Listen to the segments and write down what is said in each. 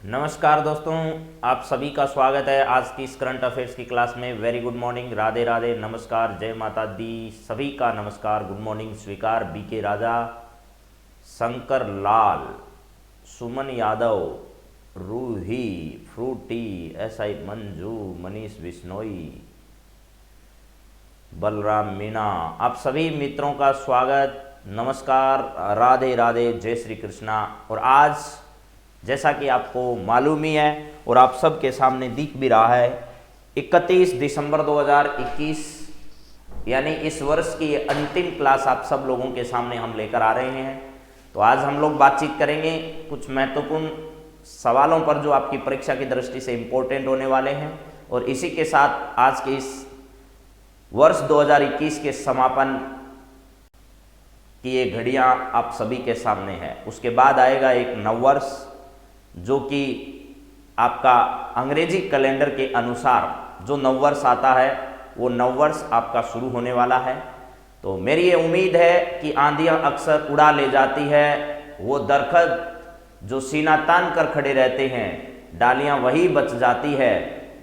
नमस्कार दोस्तों, आप सभी का स्वागत है आज की इस करंट अफेयर्स की क्लास में। Very good morning, Radhe Radhe, नमस्कार, जय माता दी, सभी का नमस्कार, गुड मॉर्निंग स्वीकार। बीके राजा, शंकर लाल, सुमन यादव, रूही, फ्रूटी, SI मंजू, मनीष बिश्नोई, बलराम मीना, आप सभी मित्रों का स्वागत, नमस्कार, राधे राधे, जय श्री कृष्णा। और आज जैसा कि आपको मालूम ही है और आप सबके सामने दिख भी रहा है, 31 दिसंबर 2021 यानी इस वर्ष की ये अंतिम क्लास आप सब लोगों के सामने हम लेकर आ रहे हैं। तो आज हम लोग बातचीत करेंगे कुछ महत्वपूर्ण सवालों पर जो आपकी परीक्षा की दृष्टि से इम्पोर्टेंट होने वाले हैं, और इसी के साथ आज के इस वर्ष 2021 के समापन की ये घड़ियां आप सभी के सामने है। उसके बाद आएगा एक नववर्ष, जो कि आपका अंग्रेजी कैलेंडर के अनुसार जो नववर्ष आता है वो नववर्ष आपका शुरू होने वाला है। तो मेरी ये उम्मीद है कि आंधियां अक्सर उड़ा ले जाती है, वो दरख्त जो सीना तान कर खड़े रहते हैं, डालियां वही बच जाती है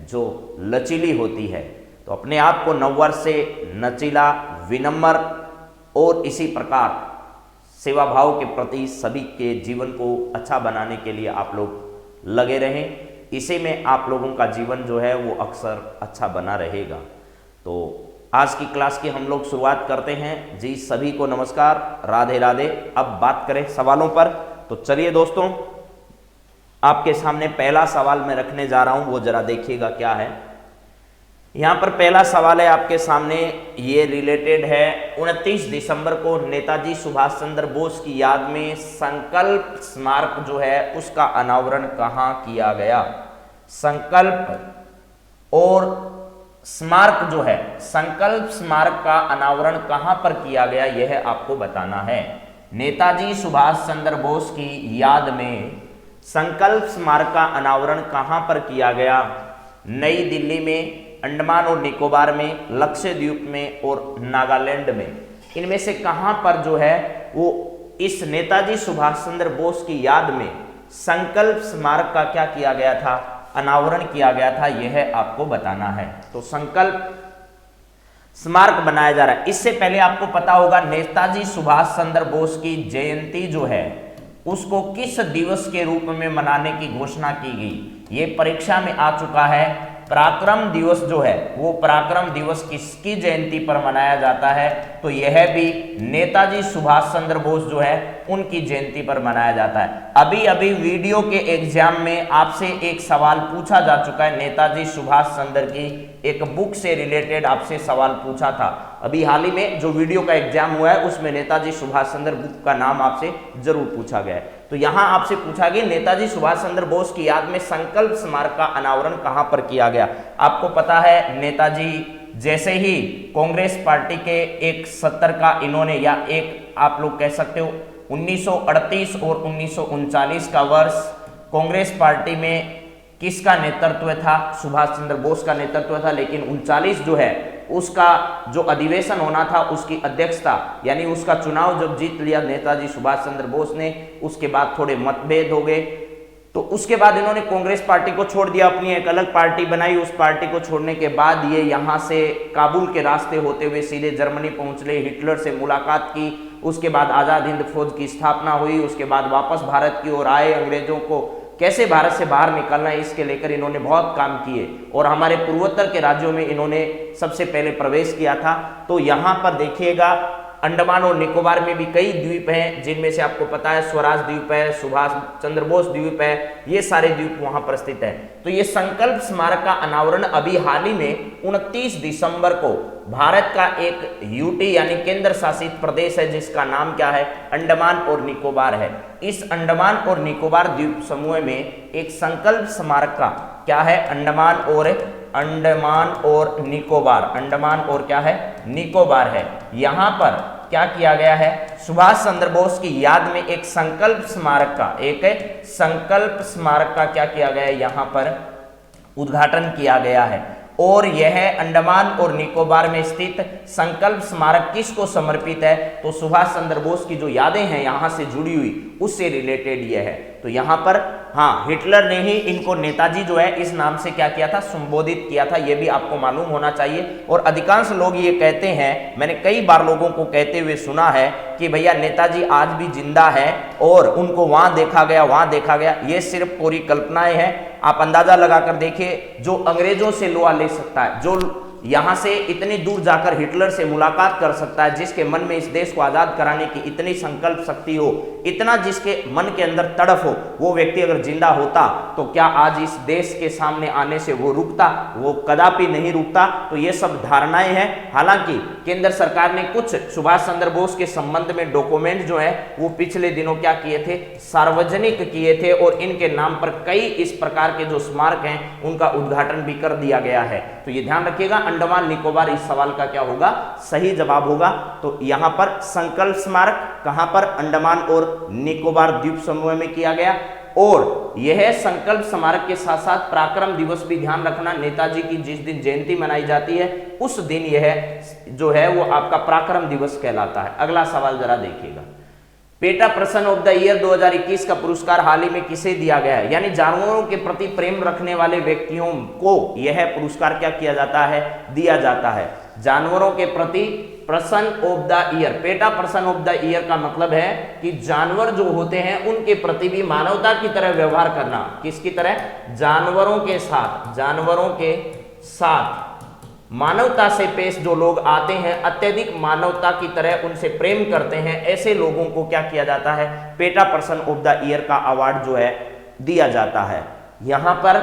जो लचीली होती है। तो अपने आप को नववर्ष से लचीला, विनम्र और इसी प्रकार सेवा भाव के प्रति सभी के जीवन को अच्छा बनाने के लिए आप लोग लगे रहें। इसी में आप लोगों का जीवन जो है वो अक्सर अच्छा बना रहेगा। तो आज की क्लास की हम लोग शुरुआत करते हैं। जी सभी को नमस्कार, राधे राधे। अब बात करें सवालों पर, तो चलिए दोस्तों, आपके सामने पहला सवाल मैं रखने जा रहा हूं, वो जरा देखिएगा क्या है। यहां पर पहला सवाल है आपके सामने, ये रिलेटेड है 29 दिसंबर को नेताजी सुभाष चंद्र बोस की याद में संकल्प स्मारक जो है उसका अनावरण कहां किया गया। संकल्प और स्मारक जो है, संकल्प स्मारक का अनावरण कहां पर किया गया यह आपको बताना है। नेताजी सुभाष चंद्र बोस की याद में संकल्प स्मारक का अनावरण कहां पर किया गया। नई दिल्ली में, अंडमान और निकोबार में, लक्षद्वीप में और नागालैंड में, इनमें से कहां पर जो है वो इस नेताजी सुभाष चंद्र बोस की याद में संकल्प स्मारक का क्या किया गया था, अनावरण किया गया था, यह आपको बताना है। तो संकल्प स्मारक बनाया जा रहा है। इससे पहले आपको पता होगा नेताजी सुभाष चंद्र बोस की जयंती जो है उसको किस दिवस के रूप में मनाने की घोषणा की गई, ये परीक्षा में आ चुका है। पराक्रम दिवस जो है वो पराक्रम दिवस किसकी जयंती पर मनाया जाता है, तो यह भी नेताजी सुभाष चंद्र बोस जो है उनकी जयंती पर मनाया जाता है। अभी अभी वीडियो के एग्जाम में आपसे एक सवाल पूछा जा चुका है, नेताजी सुभाष चंद्र की एक बुक से रिलेटेड आपसे सवाल पूछा था। अभी हाल ही में जो वीडियो का एग्जाम हुआ है उसमें नेताजी सुभाष चंद्र बुक का नाम आपसे जरूर पूछा गया है। तो यहां आपसे पूछा गया नेताजी सुभाष चंद्र बोस की याद में संकल्प स्मारक का अनावरण कहां पर किया गया। आपको पता है नेताजी जैसे ही कांग्रेस पार्टी के एक सत्तर का इन्होंने, या एक आप लोग कह सकते हो 1938 और 1939 का वर्ष कांग्रेस पार्टी में किसका नेतृत्व था, सुभाष चंद्र बोस का नेतृत्व था। लेकिन 39 जो है उसका जो अधिवेशन होना था उसकी अध्यक्षता, यानी उसका चुनाव जब जीत लिया नेताजी सुभाष चंद्र बोस ने, उसके बाद थोड़े मतभेद हो गए। तो उसके बाद इन्होंने कांग्रेस पार्टी को छोड़ दिया, अपनी एक अलग पार्टी बनाई। उस पार्टी को छोड़ने के बाद ये यहाँ से काबुल के रास्ते होते हुए सीधे जर्मनी पहुंचले, हिटलर से मुलाकात की। उसके बाद आज़ाद हिंद फौज की स्थापना हुई। उसके बाद वापस भारत की ओर आए, अंग्रेजों को कैसे भारत से बाहर निकलना है इसके लेकर इन्होंने बहुत काम किए, और हमारे पूर्वोत्तर के राज्यों में इन्होंने सबसे पहले प्रवेश किया था। तो यहाँ पर देखिएगा अंडमान और निकोबार में भी कई द्वीप हैं, जिनमें से आपको पता है स्वराज द्वीप है, सुभाष चंद्र बोस द्वीप है, ये सारे द्वीप वहां पर स्थित है। तो ये संकल्प स्मारक का अनावरण अभी हाल ही में 29 दिसंबर को भारत का एक यूटी यानी केंद्र शासित प्रदेश है जिसका नाम क्या है, अंडमान और निकोबार है। इस अंडमान और निकोबार द्वीप समूह में एक संकल्प स्मारक का क्या है, अंडमान और निकोबार, अंडमान और क्या है, निकोबार है। यहां पर क्या किया गया है, सुभाष चंद्र बोस की याद में एक संकल्प स्मारक का क्या किया गया है, यहां पर उद्घाटन किया गया है। और यह अंडमान और निकोबार में स्थित संकल्प स्मारक किसको समर्पित है? तो सुभाष चंद्र बोस की जो यादें हैं यहां से जुड़ी हुई उससे रिलेटेड यह है। तो यहां पर हाँ, हिटलर ने ही इनको नेताजी जो है इस नाम से क्या किया था, संबोधित किया था, यह भी आपको मालूम होना चाहिए। और अधिकांश लोग ये कहते हैं, मैंने कई बार लोगों को कहते हुए सुना है कि भैया नेताजी आज भी जिंदा है और उनको वहां देखा गया, वहां देखा गया। ये सिर्फ पूरी कल्पनाएं हैं। आप अंदाजा लगाकर देखिए, जो अंग्रेजों से लोहा ले सकता है, जो यहां से इतनी दूर जाकर हिटलर से मुलाकात कर सकता है, जिसके मन में इस देश को आजाद कराने की इतनी संकल्प शक्ति हो, इतना जिसके मन के अंदर तड़फ हो, वो व्यक्ति अगर जिंदा होता तो क्या आज इस देश के सामने आने से वो रुकता? वो कदापि नहीं रुकता। तो ये सब धारणाएं हैं। हालांकि केंद्र सरकार ने कुछ सुभाष चंद्र बोस के संबंध में डॉक्यूमेंट जो है वो पिछले दिनों क्या किए थे, सार्वजनिक किए थे, और इनके नाम पर कई इस प्रकार के जो स्मारक हैं उनका उद्घाटन भी कर दिया गया है। तो ये ध्यान रखिएगा, अंडमान निकोबार इस सवाल का क्या होगा, सही जवाब होगा। तो यहां पर संकल्प स्मारक कहां पर, अंडमान और निकोबार द्वीप समूह में किया गया। और यह संकल्प स्मारक के साथ साथ पराक्रम दिवस भी ध्यान रखना, नेताजी की जिस दिन जयंती मनाई जाती है उस दिन यह जो है वो आपका पराक्रम दिवस कहलाता है। अगला सवाल जरा देखिएगा, PETA person of the year 2021 का पुरस्कार हाल ही में किसे दिया गया है? यानी जानवरों के प्रति प्रेम रखने वाले व्यक्तियों को यह पुरस्कार क्या किया जाता है, दिया जाता है। जानवरों के प्रति person of the year, PETA person of the year का मतलब है कि जानवर जो होते हैं उनके प्रति भी मानवता की तरह व्यवहार करना। किसकी तरह? जानवरों के साथ, जानवरों के साथ मानवता से पेश जो लोग आते हैं, अत्यधिक मानवता की तरह उनसे प्रेम करते हैं, ऐसे लोगों को क्या किया जाता है, PETA person of the year का अवार्ड जो है दिया जाता है। यहां पर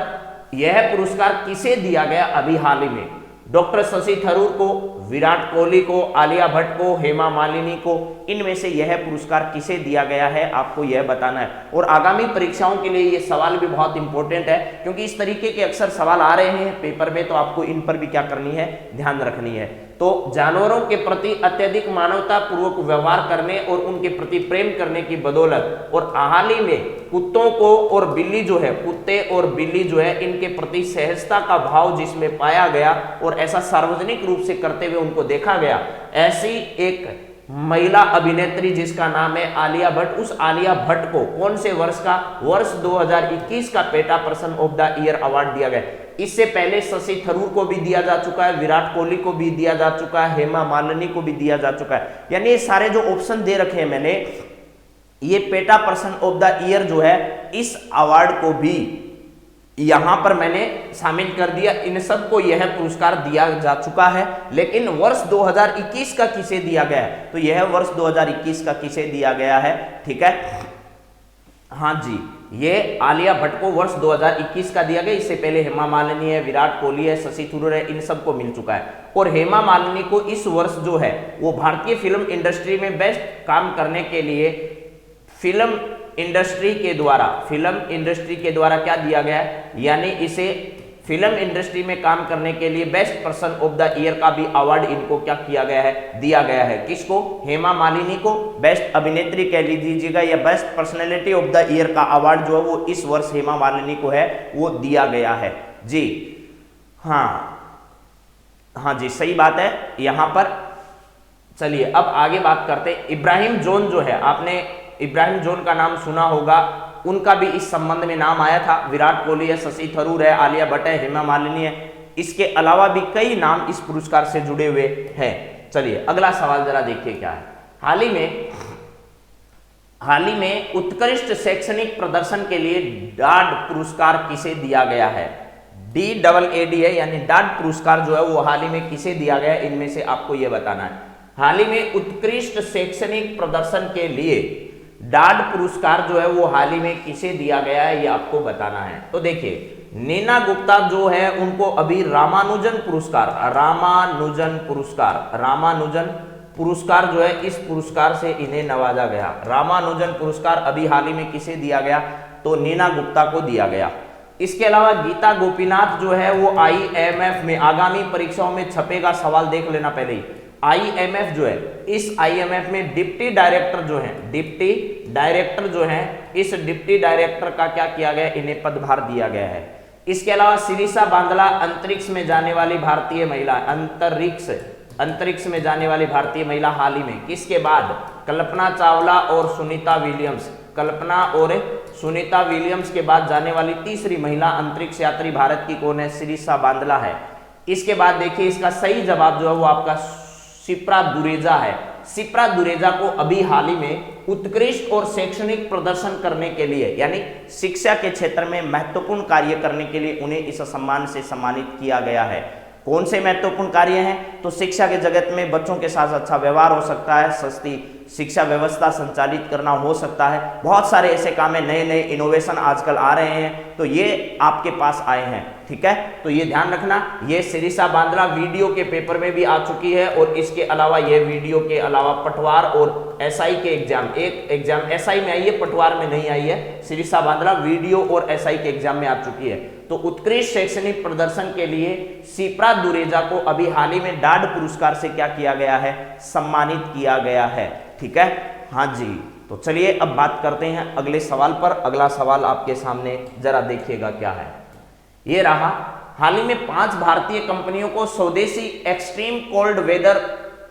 यह पुरस्कार किसे दिया गया अभी हाल ही में? डॉक्टर शशि थरूर को, विराट कोहली को, आलिया भट्ट को, हेमा मालिनी को, इनमें से यह पुरस्कार किसे दिया गया है आपको यह बताना है। और आगामी परीक्षाओं के लिए यह सवाल भी बहुत इंपॉर्टेंट है, क्योंकि इस तरीके के अक्सर सवाल आ रहे हैं पेपर में, तो आपको इन पर भी क्या करनी है, ध्यान रखनी है। तो जानवरों के प्रति अत्यधिक मानवता पूर्वक व्यवहार करने और उनके प्रति प्रेम करने की बदौलत, और हाल ही में कुत्तों को और बिल्ली जो है, कुत्ते और बिल्ली जो है, इनके प्रति सहजता का भाव जिसमें पाया गया और ऐसा सार्वजनिक रूप से करते हुए उनको देखा गया, ऐसी एक महिला अभिनेत्री जिसका नाम है आलिया भट्ट, उस आलिया भट्ट को कौन से वर्ष का, वर्ष 2021 का PETA person of the year award दिया गया। इससे पहले शशि थरूर को भी दिया जा चुका है, विराट कोहली को भी दिया जा चुका है, हेमा मालिनी को भी दिया जा चुका है। यानी ये सारे जो ऑप्शन दे रखे हैं मैंने, ये PETA person of the year जो है, इस अवार्ड को भी यहां पर मैंने शामिल कर दिया। इन सबको यह पुरस्कार दिया जा चुका है, लेकिन वर्ष 2021 का किसे दिया गया है? तो यह वर्ष 2021 का किसे दिया गया है, ठीक है। हाँ जी, ये आलिया भट्ट को वर्ष 2021 का दिया गया। इससे पहले हेमा मालिनी है, विराट कोहली है, शशि थरूर है, इन सबको मिल चुका है। और हेमा मालिनी को इस वर्ष जो है वो भारतीय फिल्म इंडस्ट्री में बेस्ट काम करने के लिए फिल्म इंडस्ट्री के द्वारा क्या दिया गया है, यानी इसे फिल्म इंडस्ट्री में काम करने के लिए best person of the year का भी अवार्ड इनको क्या किया गया है, दिया गया है। किसको? हेमा मालिनी को बेस्ट अभिनेत्री कह लीजिएगा, या best personality of the year का अवार्ड जो है वो इस वर्ष हेमा मालिनी को है वो दिया गया है जी। हाँ जी, सही बात है यहां पर। चलिए अब आगे बात करते हैं। इब्राहिम जोन जो है, आपने इब्राहिम जोन का नाम सुना होगा, उनका भी इस संबंध में नाम आया था। विराट कोहली है, शशि थरूर है, आलिया भट्ट है, हेमा मालिनी है, इसके अलावा भी कई नाम इस पुरस्कार से जुड़े हुए हैं। चलिए अगला सवाल जरा देखिए क्या है। हाल ही में उत्कृष्ट शैक्षणिक प्रदर्शन के लिए डाड पुरस्कार किसे दिया गया है? DAAD है, यानी डाड पुरस्कार जो है वो हाल ही में किसे दिया गया है, इनमें से आपको यह बताना है। हाल ही में उत्कृष्ट शैक्षणिक प्रदर्शन के लिए डाड पुरस्कार जो है वो हाल ही में किसे दिया गया है, ये आपको बताना है। तो देखिए, नीना गुप्ता जो है उनको अभी रामानुजन पुरस्कार जो है, इस पुरस्कार से इन्हें नवाजा गया। रामानुजन पुरस्कार अभी हाल ही में किसे दिया गया? तो नीना गुप्ता को दिया गया। इसके अलावा गीता गोपीनाथ जो है वो IMF में आगामी परीक्षाओं में छपेगा, सवाल देख लेना पहले ही। IMF जो है, इस IMF में डिप्टी डायरेक्टर जो है, इस डिप्टी डायरेक्टर का क्या किया गया, इन्हें पदभार दिया गया है। इसके अलावा शिरीषा बांदला अंतरिक्ष में जाने वाली भारतीय महिला, अंतरिक्ष में जाने वाली भारतीय महिला हाल ही में। किसके बाद? कल्पना चावला और सुनीता विलियम्स, कल्पना और सुनीता विलियम्स के बाद जाने वाली तीसरी महिला अंतरिक्ष यात्री भारत की कौन है? शिरीषा बांदला है। इसके बाद देखिए इसका सही जवाब जो है वो आपका शिप्रा दुरेजा है। शिप्रा दुरेजा को अभी हाल ही में उत्कृष्ट और शैक्षणिक प्रदर्शन करने के लिए, यानी शिक्षा के क्षेत्र में महत्वपूर्ण कार्य करने के लिए उन्हें इस सम्मान से सम्मानित किया गया है। कौन से महत्वपूर्ण कार्य हैं? तो शिक्षा के जगत में बच्चों के साथ अच्छा व्यवहार हो सकता है, सस्ती शिक्षा व्यवस्था संचालित करना हो सकता है, बहुत सारे ऐसे काम है, नए नए इनोवेशन आजकल आ रहे हैं, तो ये आपके पास आए हैं। ठीक है, तो ये ध्यान रखना, ये शिरीषा बांदला वीडियो के पेपर में भी आ चुकी है, और इसके अलावा ये वीडियो के अलावा पटवार और एसआई के एग्जाम, एक एग्जाम एसआई में आई है, पटवार में नहीं आई है। शिरीषा बांदला वीडियो और एसआई के एग्जाम में आ चुकी है। तो उत्कृष्ट शैक्षणिक प्रदर्शन के लिए शिप्रा दुरेजा को अभी हाल ही में डाड पुरस्कार से क्या किया गया है? सम्मानित किया गया है। ठीक है, हाँ जी। तो चलिए अब बात करते हैं अगले सवाल पर। अगला सवाल आपके सामने जरा देखिएगा क्या है। ये रहा, हाल ही में 5 भारतीय कंपनियों को स्वदेशी extreme cold weather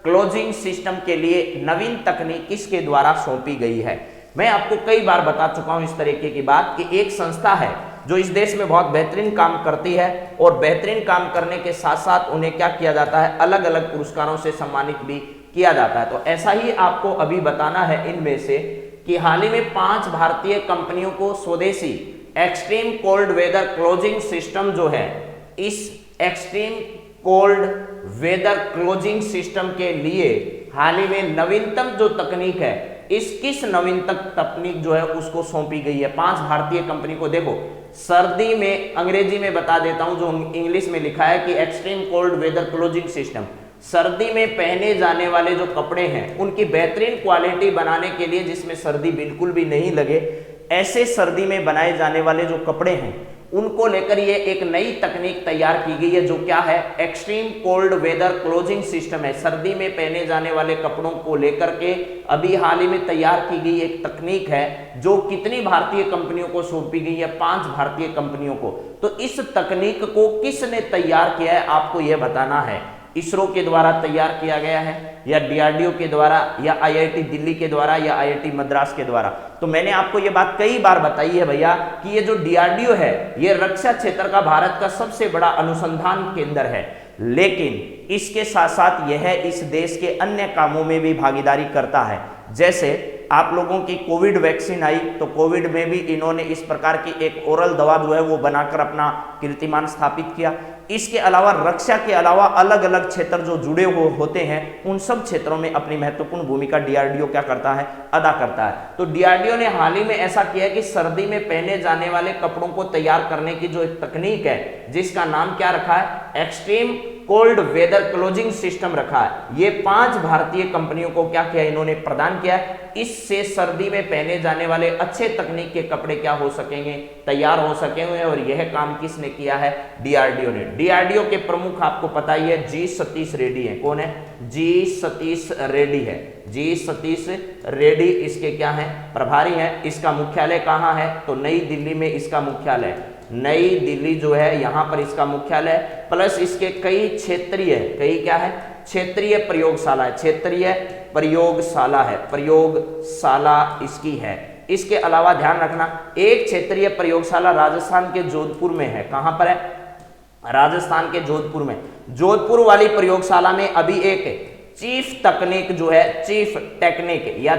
clothing system के लिए नवीन तकनीक किसके द्वारा सौंपी गई है? मैं आपको कई बार बता चुका हूं इस तरीके की बात कि एक संस्था है जो इस देश में बहुत बेहतरीन काम करती है, और बेहतरीन काम करने के साथ साथ उन्हें क्या किया जाता है? अलग अलग पुरस्कारों से सम्मानित भी किया जाता है। तो ऐसा ही आपको अभी बताना है इनमें से कि हाल ही में 5 भारतीय कंपनियों को स्वदेशी extreme cold weather clothing system जो है, इस extreme cold weather clothing system के लिए हाल ही में नवीनतम जो तकनीक है, इस किस नवीनतम तकनीक जो है उसको सौंपी गई है 5 भारतीय कंपनी को। देखो सर्दी में, अंग्रेजी में बता देता हूं, जो इंग्लिश में लिखा है कि extreme cold weather clothing system, सर्दी में पहने जाने वाले जो कपड़े हैं उनकी बेहतरीन क्वालिटी बनाने के लिए, जिसमें सर्दी बिल्कुल भी नहीं लगे, ऐसे सर्दी में बनाए जाने वाले जो कपड़े हैं उनको लेकर ये एक नई तकनीक तैयार की गई है, जो क्या है? Extreme cold weather clothing system है। सर्दी में पहने जाने वाले कपड़ों को लेकर के अभी हाल ही में तैयार की गई एक तकनीक है, जो कितनी भारतीय कंपनियों को सौंपी गई है? 5 भारतीय कंपनियों को। तो इस तकनीक को किसने तैयार किया है आपको यह बताना है। इसरो के द्वारा तैयार किया गया है, या डीआरडीओ के द्वारा, या आईआईटी दिल्ली के द्वारा, या आईआईटी मद्रास के द्वारा? तो मैंने आपको ये बात कई बार बताई है भैया कि ये जो डीआरडीओ है ये रक्षा क्षेत्र का भारत का सबसे बड़ा अनुसंधान केंद्र है, लेकिन इसके साथ साथ यह इस देश के अन्य कामों में भी भागीदारी करता है। जैसे आप लोगों की कोविड वैक्सीन आई, तो कोविड में भी इन्होंने इस प्रकार की एक ओरल दवा जो है वो बनाकर अपना कीर्तिमान स्थापित किया। इसके अलावा रक्षा के अलावा अलग अलग क्षेत्र जो जुड़े होते हैं, उन सब क्षेत्रों में अपनी महत्वपूर्ण भूमिका डीआरडीओ क्या करता है? अदा करता है। तो डीआरडीओ ने हाल ही में ऐसा किया है कि सर्दी में पहने जाने वाले कपड़ों को तैयार करने की जो एक तकनीक है, जिसका नाम क्या रखा है? Extreme cold weather clothing system रखा है। ये 5 भारतीय कंपनियों को क्या किया? इन्होंने प्रदान किया है। इससे सर्दी में पहने जाने वाले अच्छे तकनीक के कपड़े क्या हो सकेंगे? तैयार हो सकेंगे। और यह काम किसने किया है? डीआरडीओ ने। डीआरडीओ के प्रमुख आपको पता ही है, जी सतीश रेड्डी है। कौन है? जी सतीश रेड्डी है। जी सतीश रेड्डी इसके क्या है? प्रभारी हैं। इसका मुख्यालय कहाँ है? तो नई दिल्ली में इसका मुख्यालय, नई दिल्ली जो है यहाँ पर इसका मुख्यालय, प्लस इसके कई क्षेत्रीय, कई क्या है? क्षेत्रीय प्रयोगशाला है, क्षेत्रीय प्रयोगशाला है, प्रयोगशाला इसकी है। इसके अलावा ध्यान रखना, एक क्षेत्रीय प्रयोगशाला राजस्थान के जोधपुर में है। कहां पर है? राजस्थान के जोधपुर में। जोधपुर वाली प्रयोगशाला में अभी एक चीफ तकनीक जो है, चीफ टेक्निक या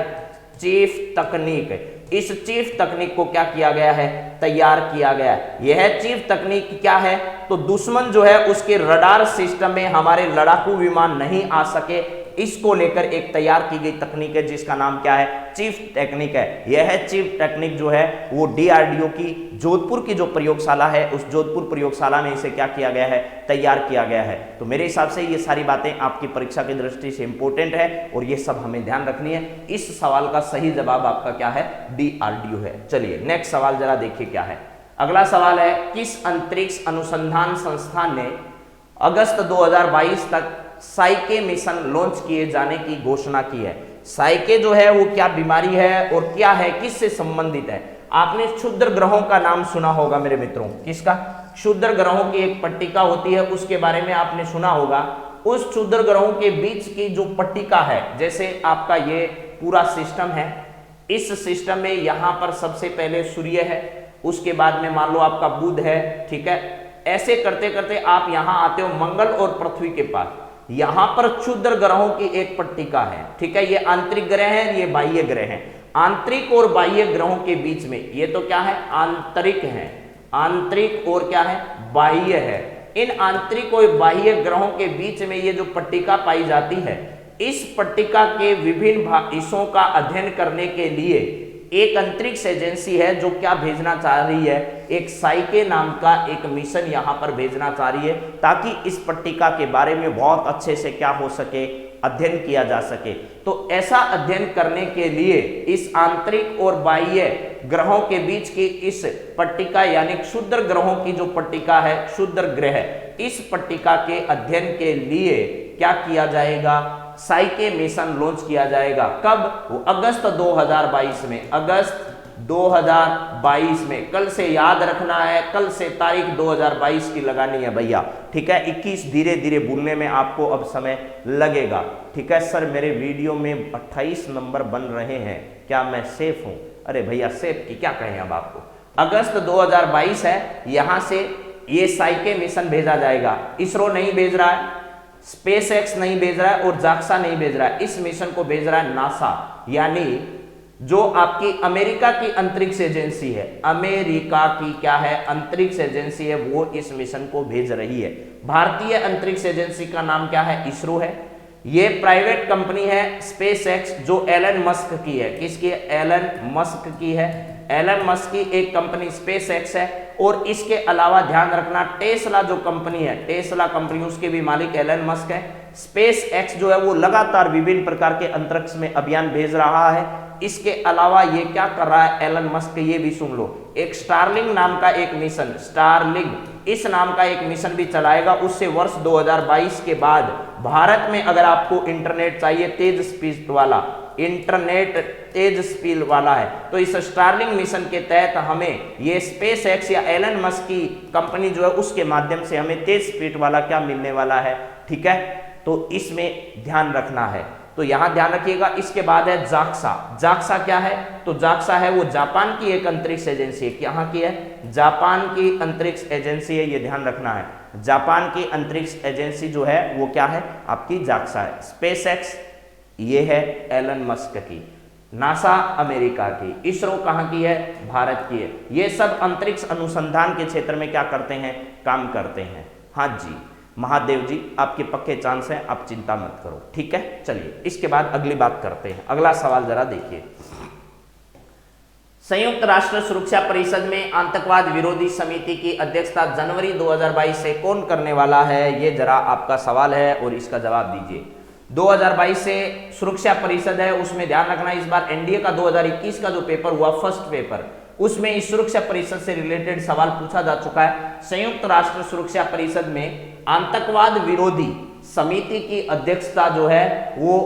चीफ तकनीक, इस चीफ तकनीक को क्या किया गया है? तैयार किया गया है। यह चीफ तकनीक क्या है? तो दुश्मन जो है उसके रडार सिस्टम में हमारे लड़ाकू विमान नहीं आ सके, इसको लेकर एक तैयार की गई तकनीक है, जिसका नाम क्या है? चीफ टेक्निक है। यह चीफ टेक्निक जो है वो डीआरडीओ की जोधपुर की जो प्रयोगशाला है, उस जोधपुर प्रयोगशाला में इसे क्या किया गया है? तैयार किया गया है। तो मेरे हिसाब से ये सारी बातें आपकी परीक्षा की दृष्टि से इंपॉर्टेंट है, और ये सब हमें ध्यान रखनी है। इस सवाल का सही जवाब आपका क्या है? डीआरडीओ है। चलिए नेक्स्ट सवाल जरा देखिए क्या है। अगला सवाल है, किस अंतरिक्ष अनुसंधान संस्थान ने अगस्त 2022 तक साइके मिशन लॉन्च किए जाने की घोषणा की है? साइके जो है वो क्या बीमारी है और क्या है, किससे संबंधित है? आपने क्षुद्र ग्रहों का नाम सुना होगा मेरे मित्रों। किसका? क्षुद्र ग्रहों की एक पट्टिका होती है, उसके बारे में आपने सुना होगा। उस क्षुद्र ग्रहों के बीच की जो पट्टिका है, जैसे आपका ये पूरा सिस्टम है, इस सिस्टम में यहां पर सबसे पहले सूर्य है, उसके बाद में मान लो आपका बुध है, ठीक है। ऐसे करते करते आप यहां आते हो मंगल और पृथ्वी के पास। यहां पर क्षुद्र ग्रहों की एक पट्टिका है, ठीक है। ये आंतरिक ग्रह हैं, ये बाह्य ग्रह हैं। आंतरिक और बाह्य ग्रहों के बीच में ये तो क्या है? आंतरिक है। आंतरिक और क्या है? बाह्य है। इन आंतरिक और बाह्य ग्रहों के बीच में ये जो पट्टिका पाई जाती है, इस पट्टिका के विभिन्न हिस्सों का अध्ययन करने के लिए एक अंतरिक्ष एजेंसी है जो क्या भेजना चाह रही है? एक साइके नाम का एक मिशन यहां पर भेजना चाह रही है, ताकि इस पट्टिका के बारे में बहुत अच्छे से क्या हो सके? अध्ययन किया जा सके। तो ऐसा अध्ययन करने के लिए इस आंतरिक और बाह्य ग्रहों के बीच की इस पट्टिका यानी क्षुद्र ग्रहों की जो पट्टिका है, क्षुद्र ग्रह, इस पट्टिका के अध्ययन के लिए क्या किया जाएगा? साइके मिशन लॉन्च किया जाएगा। कब? वो अगस्त 2022 में। अगस्त 2022 में। कल से याद रखना है, कल से तारीख 2022 की लगानी है भैया, ठीक है। 21 धीरे धीरे भूलने में आपको अब समय लगेगा, ठीक है। सर मेरे वीडियो में 28 नंबर बन रहे हैं, क्या मैं सेफ हूं? अरे भैया सेफ की क्या कहें अब आपको। अगस्त 2022 है, यहां से ये साइके मिशन भेजा जाएगा। इसरो नहीं भेज रहा है, स्पेस एक्स नहीं भेज रहा है और जाक्सा नहीं भेज रहा है। इस मिशन को भेज रहा है नासा, यानी जो आपकी अमेरिका की अंतरिक्ष एजेंसी है। अमेरिका की क्या है? अंतरिक्ष एजेंसी है, वो इस मिशन को भेज रही है। भारतीय अंतरिक्ष एजेंसी का नाम क्या है? इसरो है। ये प्राइवेट कंपनी है स्पेस एक्स, जो एलन मस्क की है। किसकी है? एलन मस्क की है। एलन मस्क की एक कंपनी स्पेस एक्स है। और इसके अलावा ध्यान रखना, टेस्ला जो कंपनी है, टेस्ला कंपनी, उसके भी मालिक एलन मस्क है। स्पेस एक्स जो है वो लगातार विभिन्न प्रकार के अंतरिक्ष में अभियान भेज रहा है। इसके अलावा ये क्या कर रहा है एलन मस्क? ये भी सुन लो, एक स्टारलिंक नाम का एक मिशन, स्टारलिंक इस नाम का एक मिशन भी चलाएगा। उससे वर्ष 2022 के बाद भारत में अगर आपको इंटरनेट चाहिए तेज स्पीड वाला, इंटरनेट तेज स्पीड वाला है, तो इस स्टारलिंक मिशन के तहत हमें ये स्पेस एक्स या एलन मस्क की कंपनी जो है उसके माध्यम से हमें तेज स्पीड वाला क्या मिलने वाला है, ठीक है। तो इसमें ध्यान रखना है, तो यहां ध्यान रखिएगा। इसके बाद है जाक्सा। जाक्सा क्या है? तो जाक्सा है वो जापान की एक अंतरिक्ष एजेंसी है। कहां की है? जापान की अंतरिक्ष एजेंसी है, ये ध्यान रखना है। जापान की अंतरिक्ष एजेंसी जो है वो क्या है? आपकी जाक्सा है। स्पेस एक्स ये है एलन मस्क की, नासा अमेरिका की, इसरो कहां की है? भारत की है। ये सब अंतरिक्ष अनुसंधान के क्षेत्र में क्या करते हैं? काम करते हैं। हाँ जी महादेव जी, आपके पक्के चांस हैं, आप चिंता मत करो, ठीक है। चलिए इसके बाद अगली बात करते हैं। अगला सवाल जरा देखिए। संयुक्त राष्ट्र सुरक्षा परिषद में आतंकवाद विरोधी समिति की अध्यक्षता जनवरी 2022 से कौन करने वाला है? ये जरा आपका सवाल है और इसका जवाब दीजिए। 2022 से सुरक्षा परिषद है, उसमें ध्यान रखना इस बार एनडीए का 2021 का जो पेपर हुआ, फर्स्ट पेपर, उसमें इस सुरक्षा परिषद से रिलेटेड सवाल पूछा जा चुका है। संयुक्त राष्ट्र सुरक्षा परिषद में आतंकवाद विरोधी समिति की अध्यक्षता जो है वो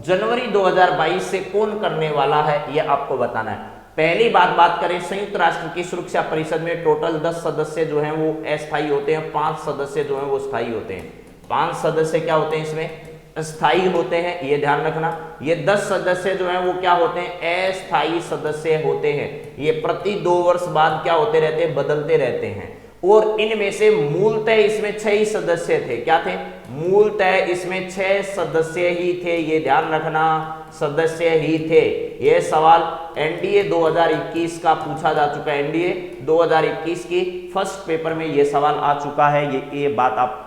जनवरी 2022 से कौन करने वाला है, यह आपको बताना है। पहली बात करें, संयुक्त राष्ट्र की सुरक्षा परिषद में टोटल 10 सदस्य जो हैं वो अस्थायी होते हैं, 5 सदस्य जो हैं वो स्थायी होते हैं। 5 सदस्य क्या होते हैं इसमें? स्थायी होते हैं, ये ध्यान रखना। ये 10 सदस्य जो हैं वो क्या होते हैं? अस्थायी सदस्य होते हैं। ये प्रति 2 वर्ष बाद क्या होते रहते हैं? बदलते रहते हैं। और इनमें से मूलतः इसमें 6 ही सदस्य थे। क्या थे? मूलतः इसमें 6 सदस्य ही थे, ये ध्यान रखना, सदस्य ही थे। यह सवाल एनडीए 2021 का पूछा जा चुका है। एनडीए 2021 की फर्स्ट पेपर में यह सवाल आ चुका है। ये बात आप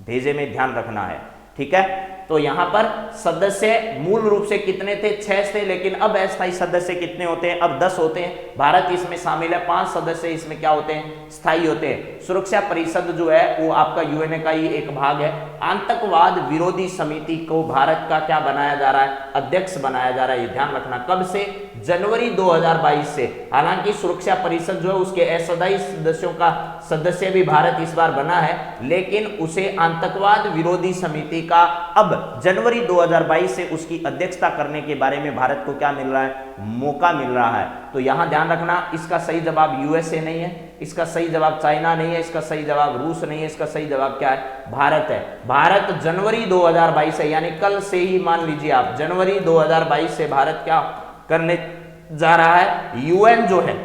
भेजे में ध्यान रखना है, ठीक है। तो यहां पर सदस्य मूल रूप से कितने थे? 6 थे, लेकिन अब अस्थायी सदस्य कितने होते हैं? अब 10 होते हैं। भारत इसमें शामिल है। 5 सदस्य इसमें क्या होते हैं? स्थायी होते हैं। सुरक्षा परिषद जो है वो आपका यूएनए का ही एक भाग है। आतंकवाद विरोधी समिति को भारत का क्या बनाया जा रहा है? अध्यक्ष बनाया जा रहा है, ये ध्यान रखना। कब से? जनवरी 2022 से। हालांकि सुरक्षा परिषद जो है उसके अस्थायी सदस्यों का सदस्य भी भारत इस बार बना है, लेकिन उसे आतंकवाद विरोधी समिति का अब जनवरी 2022 से उसकी अध्यक्षता करने के बारे में भारत को क्या मिल रहा है, मौका मिल रहा है। तो यहां ध्यान रखना, इसका सही जवाब यूएसए नहीं है, इसका सही जवाब चाइना नहीं है, इसका सही जवाब रूस नहीं है, इसका सही जवाब क्या है, भारत है। भारत जनवरी 2022 से, यानी कल से ही मान लीजिए आप, जनवरी 2022 से भारत क्या करने जा रहा है, यूएन जो है,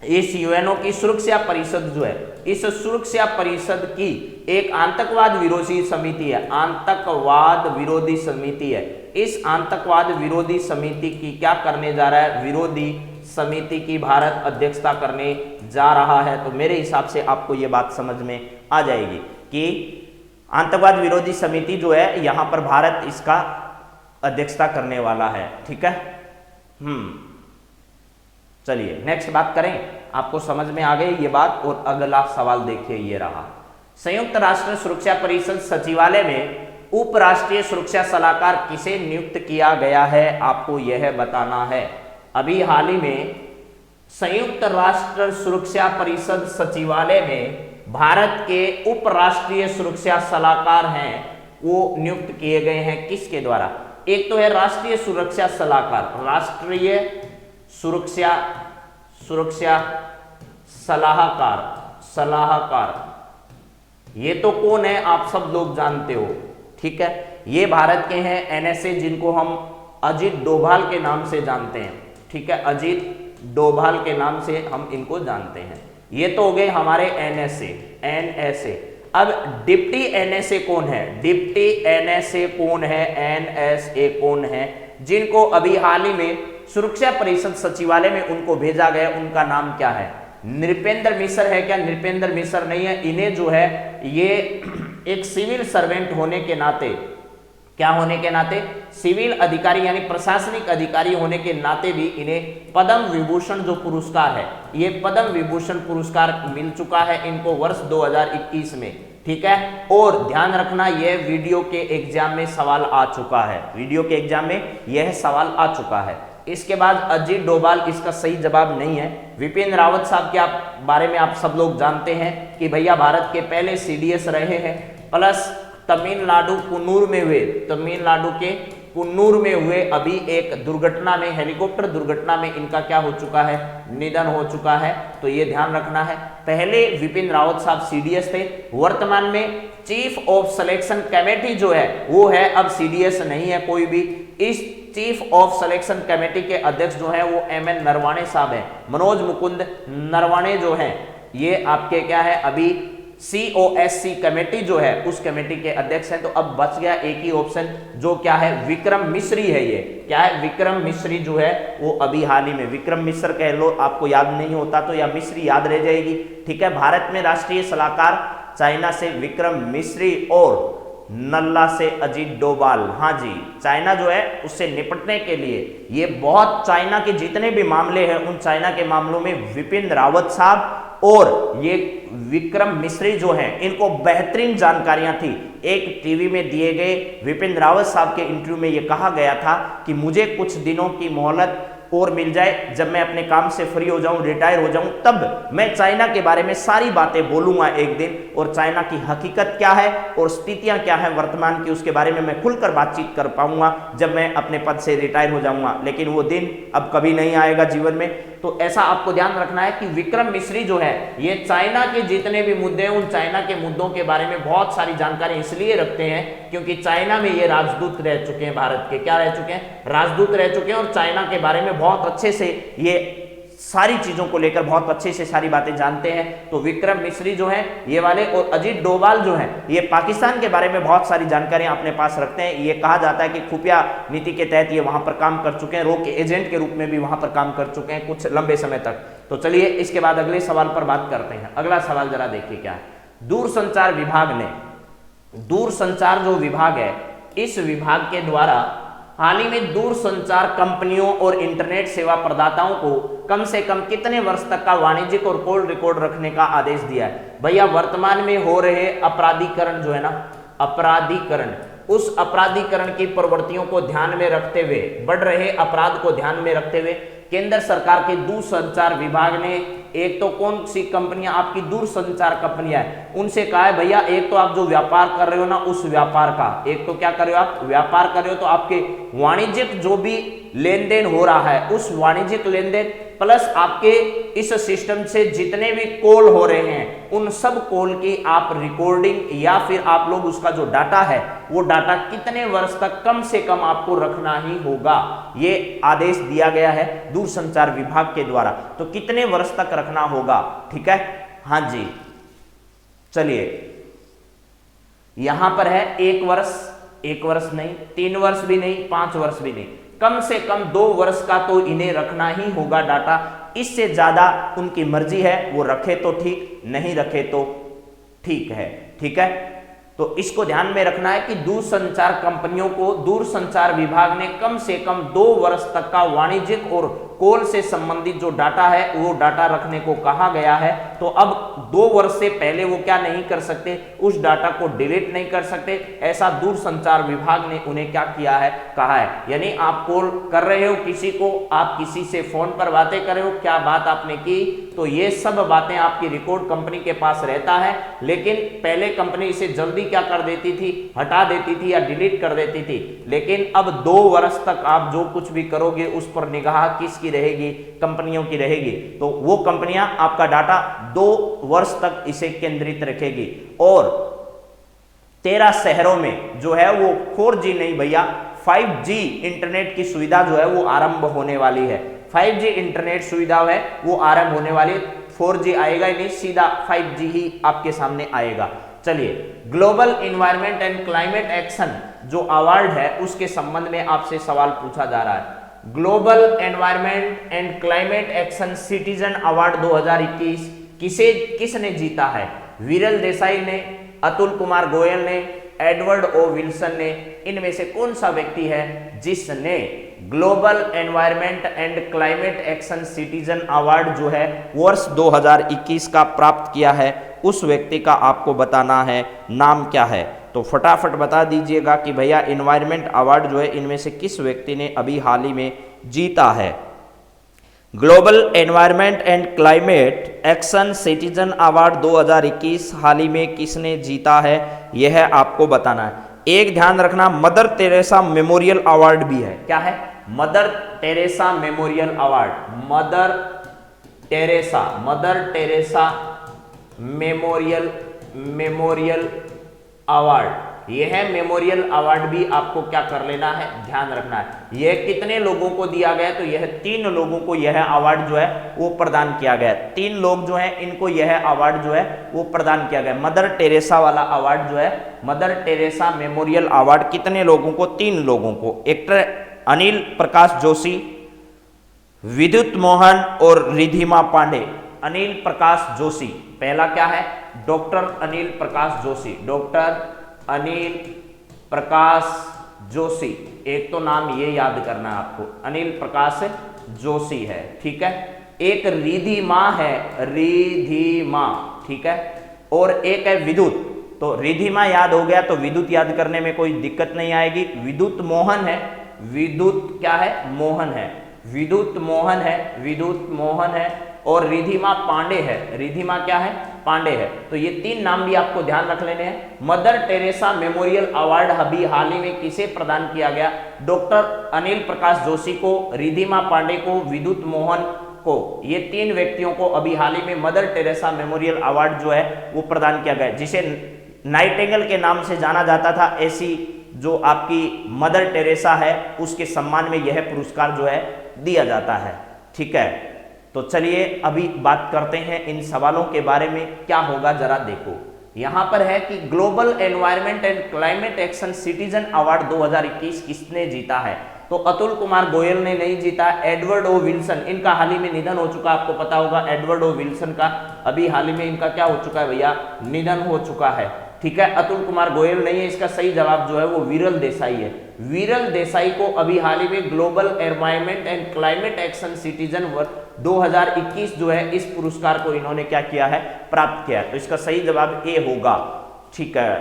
इस यूएनओ की सुरक्षा परिषद जो है, इस सुरक्षा परिषद की एक आतंकवाद विरोधी समिति है, आतंकवाद विरोधी समिति है। इस आतंकवाद विरोधी समिति की क्या करने जा रहा है, विरोधी समिति की भारत अध्यक्षता करने जा रहा है। तो मेरे हिसाब से आपको यह बात समझ में आ जाएगी कि आतंकवाद विरोधी समिति जो है, यहां पर भारत इसका अध्यक्षता करने वाला है। ठीक है, चलिए नेक्स्ट बात करें। आपको समझ में आ गई ये बात। और अगला सवाल देखिए, ये रहा, संयुक्त राष्ट्र सुरक्षा परिषद सचिवालय में उपराष्ट्रीय सुरक्षा सलाहकार किसे नियुक्त किया गया है, आपको यह बताना है। अभी हाल ही में संयुक्त राष्ट्र सुरक्षा परिषद सचिवालय में भारत के उपराष्ट्रीय सुरक्षा सलाहकार हैं, वो नियुक्त किए गए हैं किसके द्वारा? एक तो है राष्ट्रीय सुरक्षा सलाहकार, राष्ट्रीय सुरक्षा सलाहकार, ये तो कौन है आप सब लोग जानते हो। ठीक है, ये भारत के हैं एनएसए, जिनको हम अजीत डोभाल के नाम से जानते हैं। ठीक है, अजीत डोभाल के नाम से हम इनको जानते हैं। ये तो हो गए हमारे एनएसए। अब डिप्टी एनएसए कौन है, डिप्टी एनएसए कौन है, एनएसए कौन है, जिनको अभी हाल ही में सुरक्षा परिषद सचिवालय में उनको भेजा गया, उनका नाम क्या है, नृपेंद्र मिश्र है क्या? नृपेंद्र मिश्र नहीं है। इन्हें जो है ये एक सिविल सर्वेंट होने के नाते, क्या होने के नाते, सिविल अधिकारी यानी प्रशासनिक अधिकारी होने के नाते भी इन्हें पद्म विभूषण जो पुरस्कार है, ये पद्म विभूषण पुरस्कार मिल चुका है इनको वर्ष 2021 में। ठीक है, और ध्यान रखना यह वीडियो के एग्जाम में सवाल आ चुका है, वीडियो के एग्जाम में यह सवाल आ चुका है। इसके बाद अजीत डोभाल इसका सही जवाब नहीं है। विपिन रावत साहब के बारे में आप सब लोग जानते हैं कि भैया भारत के पहले सीडीएस रहे हैं, प्लस तमिलनाडु कुन्नूर में हुए, तमिलनाडु के कुन्नूर में हुए अभी एक दुर्घटना में, हेलीकॉप्टर दुर्घटना में इनका क्या हो चुका है, निधन हो चुका है। तो ये ध्यान रखना है। पहले विपिन रावत साहब सीडीएस थे, वर्तमान में चीफ ऑफ सिलेक्शन कमेटी जो है वो है, अब सीडीएस नहीं है कोई भी। इस चीफ ऑफ सिलेक्शन कमेटी के अध्यक्ष जो है वो एमएन नरवाणे साहब हैं, मनोज मुकुंद नरवाणे जो हैं, ये आपके क्या है अभी COSC कमेटी जो है उस कमेटी के अध्यक्ष हैं। तो अब बच गया एक ही ऑप्शन, जो क्या है, विक्रम मिश्री है। ये क्या है, विक्रम मिश्री जो है वो अभी हाल ही में, विक्रम मिश्र कह लो, आपको याद नहीं होता तो या मिश्री याद रह जाएगी। ठीक है, भारत में राष्ट्रीय सलाहकार चाइना से विक्रम मिश्री और नल्ला से अजीत डोभाल। हाँ जी, चाइना जो है उससे निपटने के लिए ये बहुत, चाइना के जितने भी मामले हैं उन चाइना के मामलों में विपिन रावत साहब और ये विक्रम मिश्री जो हैं, इनको बेहतरीन जानकारियां थी। एक टीवी में दिए गए विपिन रावत साहब के इंटरव्यू में ये कहा गया था कि मुझे कुछ दिनों की मोहलत और मिल जाए, जब मैं अपने काम से फ्री हो जाऊं, रिटायर हो जाऊं, तब मैं चाइना के बारे में सारी बातें बोलूंगा एक दिन, और चाइना की हकीकत क्या है और स्थितियां क्या है वर्तमान की, उसके बारे में मैं खुलकर बातचीत कर पाऊंगा जब मैं अपने पद से रिटायर हो जाऊंगा। लेकिन वो दिन अब कभी नहीं आएगा जीवन में। तो ऐसा आपको ध्यान रखना है कि विक्रम मिश्री जो है ये चाइना के जितने भी मुद्दे हैं उन चाइना के मुद्दों के बारे में बहुत सारी जानकारी इसलिए रखते हैं क्योंकि चाइना में ये राजदूत रह चुके हैं, भारत के क्या रह चुके हैं, राजदूत रह चुके हैं, और चाइना के बारे में बहुत अच्छे से ये सारी चीजों को लेकर बहुत अच्छे से सारी बातें जानते हैं। तो विक्रम मिश्री जो हैं ये वाले, और अजीत डोभाल जो हैं ये पाकिस्तान के बारे में बहुत सारी जानकारियां अपने पास रखते हैं। ये कहा जाता है कि खुफिया नीति के तहत ये वहां पर काम कर चुके हैं, रो के एजेंट के रूप में भी वहां पर काम कर चुके हैं कुछ लंबे समय तक। तो चलिए इसके बाद अगले सवाल पर बात करते हैं। अगला सवाल जरा देखिए क्या है, दूरसंचार विभाग ने, दूरसंचार जो विभाग है इस विभाग के द्वारा हाल ही में दूरसंचार कंपनियों और इंटरनेट सेवा प्रदाताओं को कम से कम कितने वर्ष तक का वाणिज्यिक और कॉल रिकॉर्ड रखने का आदेश दिया है? भैया वर्तमान में हो रहे अपराधीकरण जो है ना, अपराधीकरण, उस अपराधीकरण की प्रवृत्तियों को ध्यान में रखते हुए, बढ़ रहे अपराध को ध्यान में रखते हुए केंद्र सरकार के दूरसंचार विभाग ने एक तो कौन सी कंपनियां आपकी दूरसंचार कंपनियां हैं उनसे कहा है भैया एक तो आप जो व्यापार कर रहे हो ना उस व्यापार का, एक तो क्या कर रहे हो आप व्यापार कर रहे हो तो आपके वाणिज्यिक जो भी लेन देन हो रहा है उस वाणिज्यिक लेन देन प्लस आपके इस सिस्टम से जितने भी कॉल हो रहे हैं उन सब कॉल की आप रिकॉर्डिंग या फिर आप लोग उसका जो डाटा है वो डाटा कितने वर्ष तक कम से कम आपको रखना ही होगा, ये आदेश दिया गया है दूरसंचार विभाग के द्वारा। तो कितने वर्ष तक रखना होगा, ठीक है, हाँ जी। चलिए यहां पर है 1 वर्ष, 1 वर्ष नहीं, 3 वर्ष भी नहीं, 5 वर्ष भी नहीं, कम से कम 2 वर्ष का तो इन्हें रखना ही होगा डाटा। इससे ज्यादा उनकी मर्जी है, वो रखे तो ठीक, नहीं रखे तो ठीक है, ठीक है। तो इसको ध्यान में रखना है कि दूरसंचार कंपनियों को दूरसंचार विभाग ने कम से कम 2 वर्ष तक का वाणिज्यिक और कॉल से संबंधित जो डाटा है वो डाटा रखने को कहा गया है। तो अब 2 वर्ष से पहले वो क्या नहीं कर सकते, उस डाटा को डिलीट नहीं कर सकते, ऐसा दूरसंचार विभाग ने उन्हें क्या किया है, कहा है। यानी आप कॉल कर रहे हो किसी को, आप किसी से फोन पर बातें कर रहे हो, क्या बात आपने की, तो ये सब बातें आपकी रिकॉर्ड कंपनी के पास रहता है। लेकिन पहले कंपनी इसे जल्दी क्या कर देती थी, हटा देती थी या डिलीट कर देती थी, लेकिन अब 2 वर्ष तक आप जो कुछ भी करोगे उस पर निगाह किसकी रहेगी, कंपनियों की रहेगी। तो वो कंपनियां आपका डाटा 2 वर्ष तक इसे केंद्रित रखेगी। और 13 शहरों में जो है वो 4G नहीं भैया 5G इंटरनेट की सुविधा जो है वो आरंभ होने वाली है। 5G इंटरनेट सुविधा है वो आरंभ होने वाली है, 4G आएगा ही नहीं, सीधा 5G ही आपके सामने आएगा। चलिए global environment and climate action जो अवार्ड है उसके संबंध में आपसे सवाल पूछा जा रहा है। Global environment and climate action citizen award 2021 किसने जीता है? विरल देसाई ने, अतुल कुमार गोयल ने, एडवर्ड ओ विल्सन ने, इनमें से कौन सा व्यक्ति है जिसने global environment and climate action citizen award जो है वर्ष 2021 का प्राप्त किया है? उस व्यक्ति का आपको बताना है नाम क्या है। तो फटाफट बता दीजिएगा कि भैया एनवायरनमेंट अवार्ड जो है इनमें से किस व्यक्ति ने अभी हाल ही में जीता है। Global environment and climate action citizen award 2021 हाल ही में किसने जीता है, यह आपको बताना है। एक ध्यान रखना, मदर टेरेसा मेमोरियल अवार्ड भी है। क्या है? Mother Teresa memorial award, mother Teresa memorial award, यह है मेमोरियल अवार्ड भी आपको क्या कर लेना है, ध्यान रखना है। यह कितने लोगों को दिया गया? तो यह 3 लोगों को यह अवार्ड जो है वो प्रदान किया गया। 3 लोग जो है इनको यह अवार्ड जो है वो प्रदान किया गया। मदर टेरेसा वाला अवार्ड जो है, मदर टेरेसा मेमोरियल अवार्ड कितने लोगों को? 3 लोगों को। एक्टर अनिल प्रकाश जोशी, विद्युत मोहन और रिधिमा पांडे। अनिल प्रकाश जोशी, पहला क्या है? डॉक्टर अनिल प्रकाश जोशी, डॉक्टर अनिल प्रकाश जोशी, एक तो नाम ये याद करना है आपको, अनिल प्रकाश जोशी है, ठीक है। एक रिधिमा है, रिधिमा, ठीक है, और एक है विद्युत। तो रिधिमा याद हो गया तो विद्युत याद करने में कोई दिक्कत नहीं आएगी। विद्युत मोहन है, विद्युत क्या है? मोहन है, विद्युत मोहन है, विद्युत मोहन है, और रिधिमा पांडे है, रिधिमा क्या है? पांडे है। तो ये 3 नाम भी आपको ध्यान रख लेने हैं। मदर टेरेसा मेमोरियल अवार्ड अभी हाल ही में किसे प्रदान किया गया? डॉक्टर अनिल प्रकाश जोशी को, रिधिमा पांडे को, विद्युत मोहन को, ये 3 व्यक्तियों को अभी हाल ही में मदर टेरेसा मेमोरियल अवार्ड जो है वो प्रदान किया गया, जिसे नाइटिंगेल के नाम से जाना जाता था। ऐसी जो आपकी मदर टेरेसा है उसके सम्मान में यह पुरस्कार जो है दिया जाता है, ठीक है। तो चलिए अभी बात करते हैं इन सवालों के बारे में, क्या होगा जरा देखो। यहां पर है कि global environment and climate action citizen award 2021 किसने जीता है? तो अतुल कुमार गोयल ने नहीं जीता, एडवर्ड ओ विल्सन, इनका हाल ही में निधन हो चुका, आपको पता होगा एडवर्ड ओ विल्सन का अभी हाल ही में इनका क्या हो चुका है भैया? निधन हो चुका है, ठीक है। अतुल कुमार गोयल नहीं है, इसका सही जवाब जो है वो विरल देसाई है। विरल देसाई को अभी हाल ही में global environment and climate action citizen 2021 जो है इस पुरस्कार को इन्होंने क्या किया है? प्राप्त किया है। तो इसका सही जवाब ए होगा, ठीक है।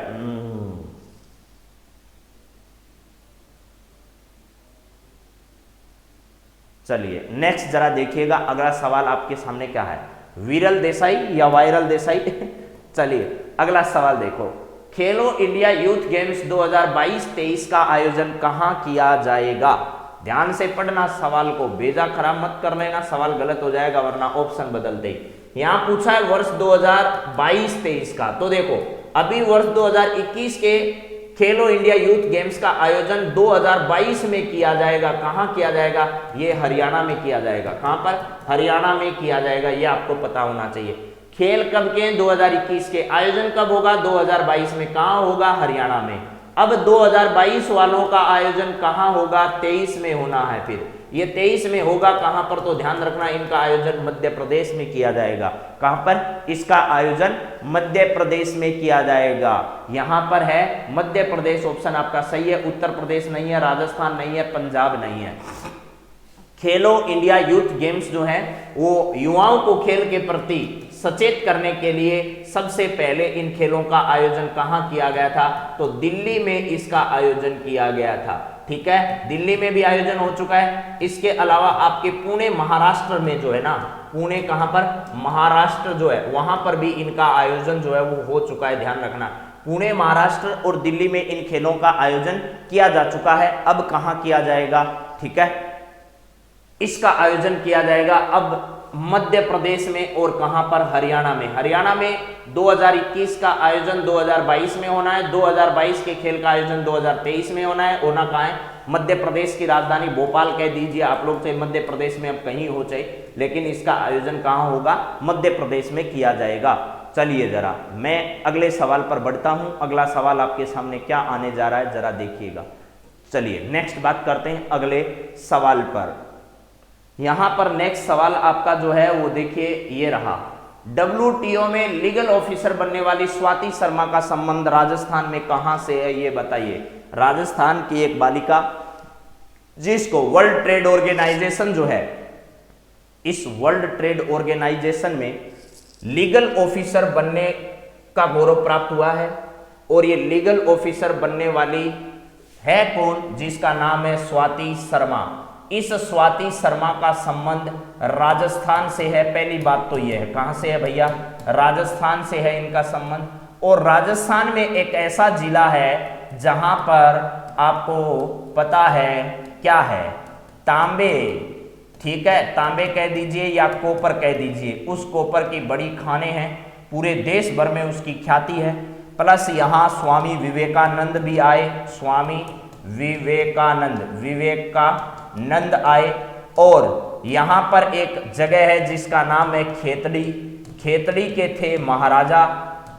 चलिए नेक्स्ट जरा देखिएगा, अगला सवाल आपके सामने क्या है, विरल देसाई या वायरल देसाई चलिए अगला सवाल देखो, खेलो इंडिया यूथ गेम्स 2022-23 का आयोजन कहां किया जाएगा। ध्यान से पढ़ना सवाल को, बेजा खराब मत कर लेना, सवाल गलत हो जाएगा वरना ऑप्शन बदलते ही। यहां पूछा है वर्ष 2022-23 का, तो देखो अभी वर्ष 2021 के खेलो इंडिया यूथ गेम्स का आयोजन 2022 में किया जाएगा। कहां किया जाएगा, ये हरियाणा में किया जाएगा। कहां पर, हरियाणा में किया जाएगा, ये आपको पता होना चाहिए। खेल कब के, 2021 के, आयोजन कब होगा, 2022 में। कहां होगा, हरियाणा में। अब 2022 वालों का आयोजन कहां होगा, 23 में होना है। फिर ये 23 में होगा कहां पर, तो ध्यान रखना इनका आयोजन मध्य प्रदेश में किया जाएगा। कहां पर, इसका आयोजन मध्य प्रदेश में किया जाएगा। यहां पर है मध्य प्रदेश, ऑप्शन आपका सही है। उत्तर प्रदेश नहीं है, राजस्थान नहीं है, पंजाब नहीं है। खेलो इंडिया यूथ गेम्स जो है वो युवाओं को खेल के प्रति सचेत करने के लिए सबसे पहले इन खेलों का आयोजन कहां किया गया था, तो दिल्ली में इसका आयोजन किया गया था। ठीक है, दिल्ली में भी आयोजन हो चुका है। इसके अलावा आपके पुणे महाराष्ट्र में जो है ना, पुणे कहां पर, महाराष्ट्र जो है वहां पर भी इनका आयोजन जो है वो हो चुका है। ध्यान रखना पुणे महाराष्ट्र और दिल्ली में इन खेलों का आयोजन किया जा चुका है। अब कहां किया जाएगा, ठीक है, इसका आयोजन किया जाएगा अब मध्य प्रदेश में और कहां पर, हरियाणा में। हरियाणा में 2021 का आयोजन 2022 में होना है, 2022 के खेल का आयोजन 2023 में होना है। होना कहां है, मध्य प्रदेश की राजधानी भोपाल कह दीजिए आप लोग, चाहे मध्य प्रदेश में अब कहीं हो चाहे, लेकिन इसका आयोजन कहां होगा, मध्य प्रदेश में किया जाएगा। चलिए जरा मैं अगले सवाल पर बढ़ता हूं। अगला सवाल आपके सामने क्या आने जा रहा है जरा देखिएगा। चलिए नेक्स्ट बात करते हैं अगले सवाल पर। यहां पर नेक्स्ट सवाल आपका जो है वो देखिए ये रहा, WTO में लीगल ऑफिसर बनने वाली स्वाति शर्मा का संबंध राजस्थान में कहां से है, ये बताइए। राजस्थान की एक बालिका जिसको वर्ल्ड ट्रेड ऑर्गेनाइजेशन जो है, इस वर्ल्ड ट्रेड ऑर्गेनाइजेशन में लीगल ऑफिसर बनने का गौरव प्राप्त हुआ है। और ये लीगल ऑफिसर बनने वाली है कौन, जिसका नाम है स्वाति शर्मा। इस स्वाति शर्मा का संबंध राजस्थान से है। पहली बात तो यह है, कहां से है भैया, राजस्थान से है इनका संबंध। और राजस्थान में एक ऐसा जिला है जहां पर आपको पता है क्या है, तांबे, ठीक है, तांबे कह दीजिए या कोपर कह दीजिए, उस कोपर की बड़ी खानें हैं, पूरे देश भर में उसकी ख्याति है। प्लस यहाँ स्वामी विवेकानंद भी आए, स्वामी विवेकानंद आए। और यहाँ पर एक जगह है जिसका नाम है खेतड़ी। खेतड़ी के थे महाराजा,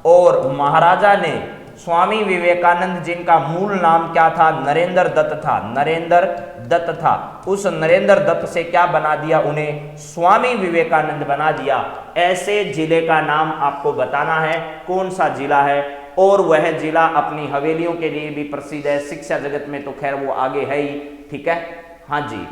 और महाराजा ने स्वामी विवेकानंद जिनका मूल नाम क्या था, नरेंद्र दत्त था, नरेंद्र दत्त था, उस नरेंद्र दत्त से क्या बना दिया, उन्हें स्वामी विवेकानंद बना दिया। ऐसे जिले का नाम आपको बताना है, कौन सा जिला है। और वह जिला अपनी हवेलियों के लिए भी प्रसिद्ध है, शिक्षा जगत में तो खैर वो आगे है ही, ठीक है, हाँ जी।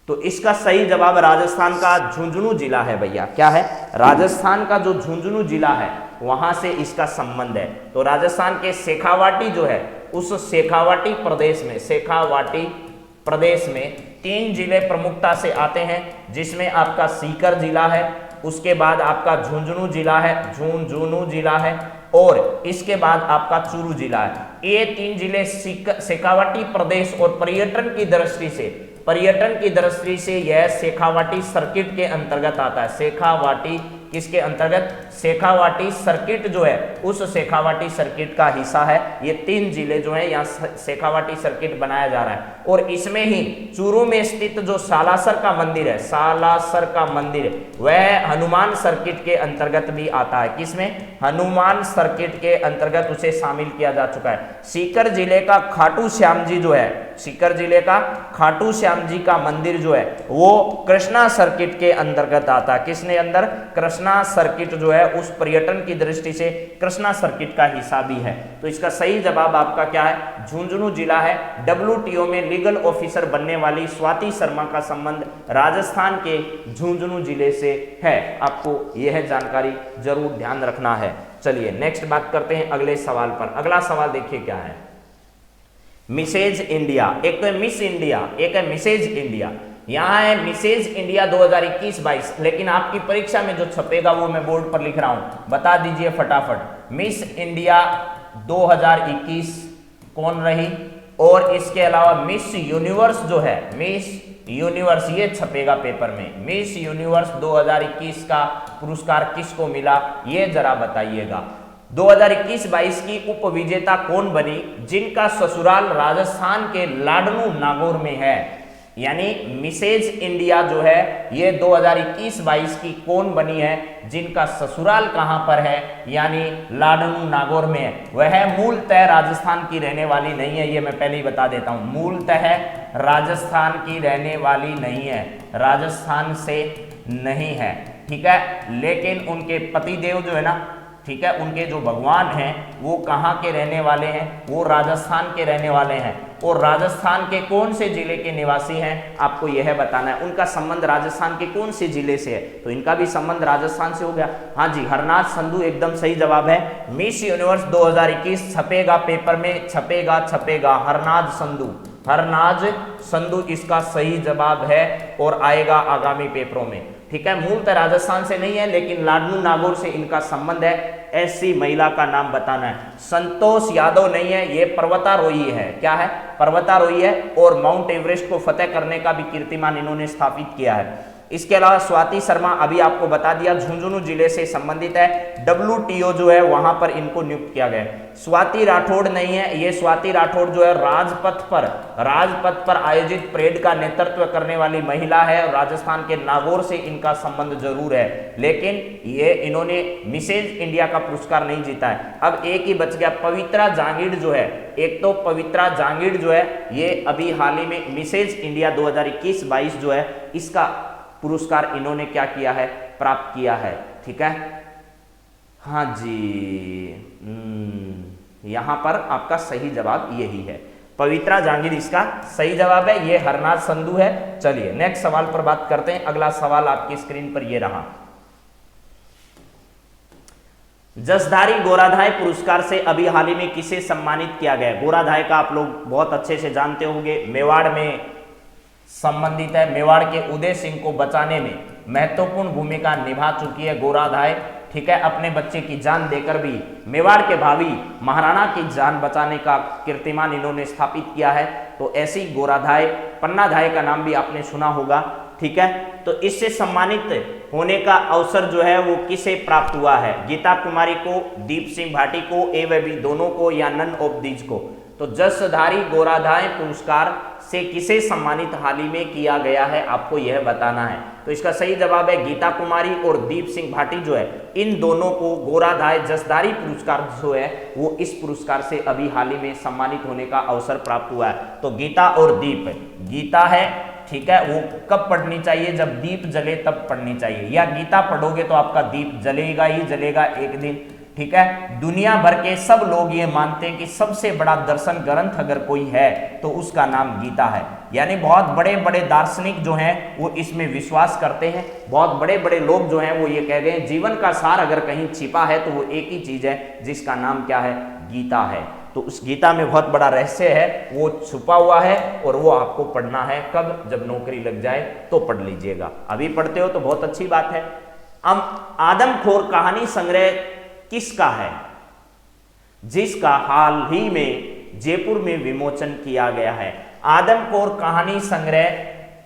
तो इसका सही जवाब राजस्थान का झुंझुनू जिला है भैया। क्या है, राजस्थान का जो झुंझुनू जिला है वहां से इसका संबंध है। तो राजस्थान के शेखावाटी जो है, उस शेखावाटी प्रदेश में 3 जिले प्रमुखता से आते हैं, जिसमें आपका सीकर जिला है, उसके बाद आपका झुंझुनू जिला है, और इसके बाद आपका चूरू जिला है। ये 3 जिले शेखावाटी प्रदेश और पर्यटन की दृष्टि से यह शेखावाटी सर्किट के अंतर्गत आता है। शेखावाटी किसके अंतर्गत, शेखावाटी सर्किट जो है उस शेखावाटी सर्किट का हिस्सा है। ये 3 जिले जो है यहाँ शेखावाटी सर्किट बनाया जा रहा है। और इसमें ही चूरू में स्थित जो सालासर का मंदिर वह हनुमान सर्किट के अंतर्गत भी आता है। किसमें, हनुमान सर्किट के अंतर्गत उसे शामिल किया जा चुका है। सीकर जिले का खाटू श्याम जी का मंदिर जो है वो कृष्णा सर्किट के अंतर्गत आता है। किसने अंदर, कृष्णा सर्किट जो है उस पर्यटन की दृष्टि से कृष्णा सर्किट का हिस्सा भी है। तो इसका सही जवाब आपका क्या है, झुंझुनू जिला है। WTO में लीगल ऑफिसर बनने वाली स्वाति शर्मा का संबंध राजस्थान के झुंझुनू जिले से है। आपको यह जानकारी जरूर ध्यान रखना है। चलिए नेक्स्ट बात करते हैं अगले सवाल पर। अगला सवाल देखिए क्या है, मिसेज इंडिया, एक तो है मिस इंडिया, एक है मिसेज इंडिया। यहां है मिसेज इंडिया 2021-22, लेकिन आपकी परीक्षा में जो छपेगा वो मैं बोर्ड पर लिख रहा हूं, बता दीजिए फटाफट। मिस इंडिया 2021 कौन रही, और इसके अलावा मिस यूनिवर्स जो है, मिस यूनिवर्स ये छपेगा पेपर में, मिस यूनिवर्स 2021 का पुरस्कार किसको मिला ये जरा बताइएगा। 2021-22 की उप विजेता कौन बनी, जिनका ससुराल राजस्थान के लाडनू नागौर में है। यानी मिसेज इंडिया जो है ये 2021-22 की कौन बनी है, जिनका ससुराल कहां पर है, यानी लाडनू नागौर में है। वह मूलतः राजस्थान की रहने वाली नहीं है, ये मैं पहले ही बता देता हूं, मूलतः राजस्थान की रहने वाली नहीं है, राजस्थान से नहीं है, ठीक है। लेकिन उनके पतिदेव जो है ना, ठीक है, उनके जो भगवान हैं वो कहाँ के रहने वाले हैं, वो राजस्थान के रहने वाले हैं। और राजस्थान के कौन से जिले के निवासी हैं आपको यह बताना है। उनका संबंध राजस्थान के कौन से जिले से है, तो इनका भी संबंध राजस्थान से हो गया। हाँ जी, हरनाथ संधू एकदम सही जवाब है। मिस यूनिवर्स 2021 छपेगा पेपर में, छपेगा हरनाथ संधू, हरनाथ संधू इसका सही जवाब है और आएगा आगामी पेपरों में, ठीक है। मूलतः राजस्थान से नहीं है, लेकिन लाडनू नागौर से इनका संबंध है। ऐसी महिला का नाम बताना है। संतोष यादव नहीं है, ये पर्वतारोही है। क्या है? पर्वतारोही है, और माउंट एवरेस्ट को फतेह करने का भी कीर्तिमान इन्होंने स्थापित किया है। इसके अलावा स्वाति शर्मा अभी आपको बता दिया, झुंझुनू जिले से संबंधित है। WTO जो है वहां पर इनको नियुक्त किया गया है। स्वाति राठौड़ नहीं है, ये स्वाति राठौड़ जो है राजपथ पर आयोजित परेड का नेतृत्व करने वाली महिला है, और राजस्थान के नागौर से इनका संबंध जरूर है, लेकिन ये इन्होंने मिसेज इंडिया का पुरस्कार नहीं जीता है। अब एक ही बच गया, पवित्रा जांगीड़ जो है। एक तो पवित्रा जांगीड़ जो है ये अभी हाल ही में मिसेज इंडिया 2021-22 जो है इसका पुरस्कार इन्होंने क्या किया है, प्राप्त किया है, ठीक है। हाँ जी, यहां पर आपका सही जवाब यही है, पवित्रा जांगीड़ इसका सही जवाब है। ये हरनाथ संधू है। चलिए नेक्स्ट सवाल पर बात करते हैं। अगला सवाल आपकी स्क्रीन पर ये रहा। जसधारी गोराधाय पुरस्कार से अभी हाल ही में किसे सम्मानित किया गया? गोराधाय का आप लोग बहुत अच्छे से जानते होंगे, मेवाड़ में संबंधित है। मेवाड़ के उदय सिंह को बचाने में महत्वपूर्ण भूमिका निभा चुकी है गोराधाय, ठीक है। अपने बच्चे की जान देकर भी मेवाड़ के भावी महाराणा की जान बचाने का कीर्तिमान इन्होंने स्थापित किया है। तो ऐसी गोराधाय, पन्नाधाय का नाम भी आपने सुना होगा, ठीक है। तो इससे सम्मानित होने का अवसर जो है वो किसे प्राप्त हुआ है? गीता कुमारी को, दीप सिंह भाटी को, एवं दोनों को, या नन ऑफ दीज को? तो जसधारी गोराधाय पुरस्कार से किसे सम्मानित हाल ही में किया गया है, आपको यह बताना है। तो इसका सही जवाब है गीता कुमारी और दीप सिंह भाटी जो है, इन दोनों को गोराधाय जसधारी पुरस्कार जो है वो इस पुरस्कार से अभी हाल ही में सम्मानित होने का अवसर प्राप्त हुआ है। तो गीता और दीप, गीता है, ठीक है, वो कब पढ़नी चाहिए? जब दीप जले तब पढ़नी चाहिए, या गीता पढ़ोगे तो आपका दीप जलेगा ही जलेगा एक दिन, ठीक है। दुनिया भर के सब लोग ये मानते हैं कि सबसे बड़ा दर्शन ग्रंथ अगर कोई है तो उसका नाम गीता है। यानी बहुत बड़े बड़े दार्शनिक जो हैं वो इसमें विश्वास करते हैं। बहुत बड़े बड़े लोग जो हैं वो ये कह गए हैं जीवन का सार अगर कहीं छिपा है तो वो एक ही चीज है जिसका नाम क्या है? गीता है। तो उस गीता में बहुत बड़ा रहस्य है, वो छुपा हुआ है, और वो आपको पढ़ना है कब? जब नौकरी लग जाए तो पढ़ लीजिएगा। अभी पढ़ते हो तो बहुत अच्छी बात है। अब आदमखोर कहानी संग्रह किसका है, जिसका हाल ही में जयपुर में विमोचन किया गया है? आदमखोर कहानी संग्रह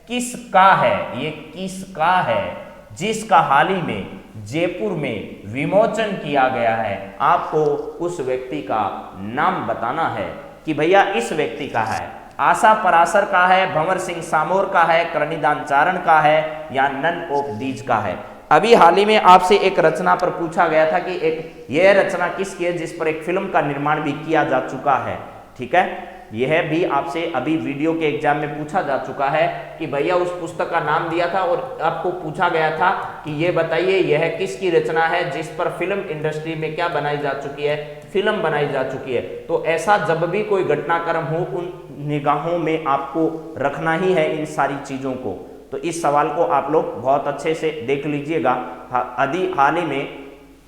किसका है? ये किसका है जिसका हाल ही में जयपुर में विमोचन किया गया है? आपको उस व्यक्ति का नाम बताना है कि भैया इस व्यक्ति का है। आशा पराशर का है, भंवर सिंह सामोर का है, करणीदान चारण का है, या नन ऑफ दीज का है? अभी हाल ही में आपसे एक रचना पर पूछा गया था कि एक यह रचना किसकी है, जिस पर एक फिल्म का निर्माण भी किया जा चुका है, ठीक है। यह भी आपसे अभी वीडियो के एग्जाम में पूछा जा चुका है कि भैया उस पुस्तक का नाम दिया था और आपको पूछा गया था कि ये बताइए यह किसकी रचना है जिस पर फिल्म इंडस्ट्री में क्या बनाई जा चुकी है? फिल्म बनाई जा चुकी है। तो ऐसा जब भी कोई घटनाक्रम हो उन निगाहों में आपको रखना ही है इन सारी चीजों को। तो इस सवाल को आप लोग बहुत अच्छे से देख लीजिएगा। हाल ही में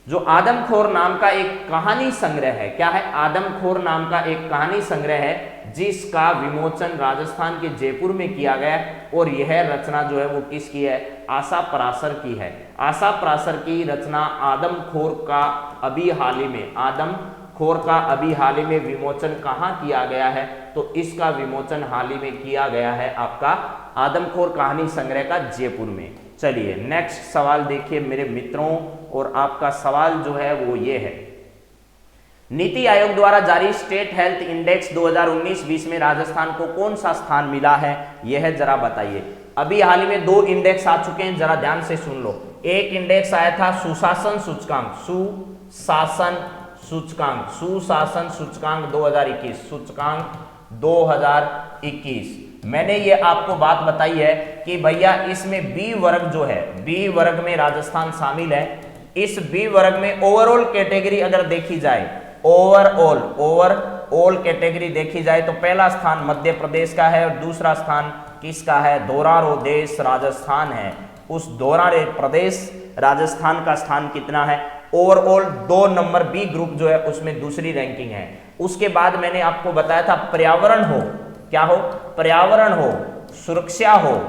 जो आदमखोर नाम का एक कहानी संग्रह है, क्या है? आदमखोर नाम का एक कहानी संग्रह है जिसका विमोचन राजस्थान के जयपुर में किया गया और यह रचना जो है वो किसकी है, आशा पराशर की है। आशा पराशर की रचना आदमखोर का अभी हाल ही में, आदमखोर का अभी हाल ही में विमोचन कहाँ किया गया है, तो इसका विमोचन हाल ही में किया गया है आपका आदमखोर कहानी संग्रह का जयपुर में। चलिए नेक्स्ट सवाल देखिए मेरे मित्रों, और आपका सवाल जो है वो ये है, नीति आयोग द्वारा जारी स्टेट हेल्थ इंडेक्स 2019-20 में राजस्थान को कौन सा स्थान मिला है, यह जरा बताइए। अभी हाल ही में 2 इंडेक्स आ चुके हैं, जरा ध्यान से सुन लो। एक इंडेक्स आया था सुशासन सूचकांक, सुशासन सूचकांक, सुशासन सूचकांक 2021, सूचकांक 2021। मैंने ये आपको बात बताई है कि भैया इसमें बी वर्ग जो है, बी वर्ग में राजस्थान शामिल है। इस बी वर्ग में ओवरऑल कैटेगरी अगर देखी जाए, ओवरऑल कैटेगरी देखी जाए तो पहला स्थान मध्य प्रदेश का है और दूसरा स्थान किसका है, दोरारो देश राजस्थान है। उस दोरारे प्रदेश राजस्थान का स्थान कितना है, ओवरऑल 2 नंबर, बी ग्रुप जो है उसमें दूसरी रैंकिंग है। उसके बाद मैंने आपको बताया था पर्यावरण हो, क्या हो, पर्यावरण हो, सुरक्षा हो,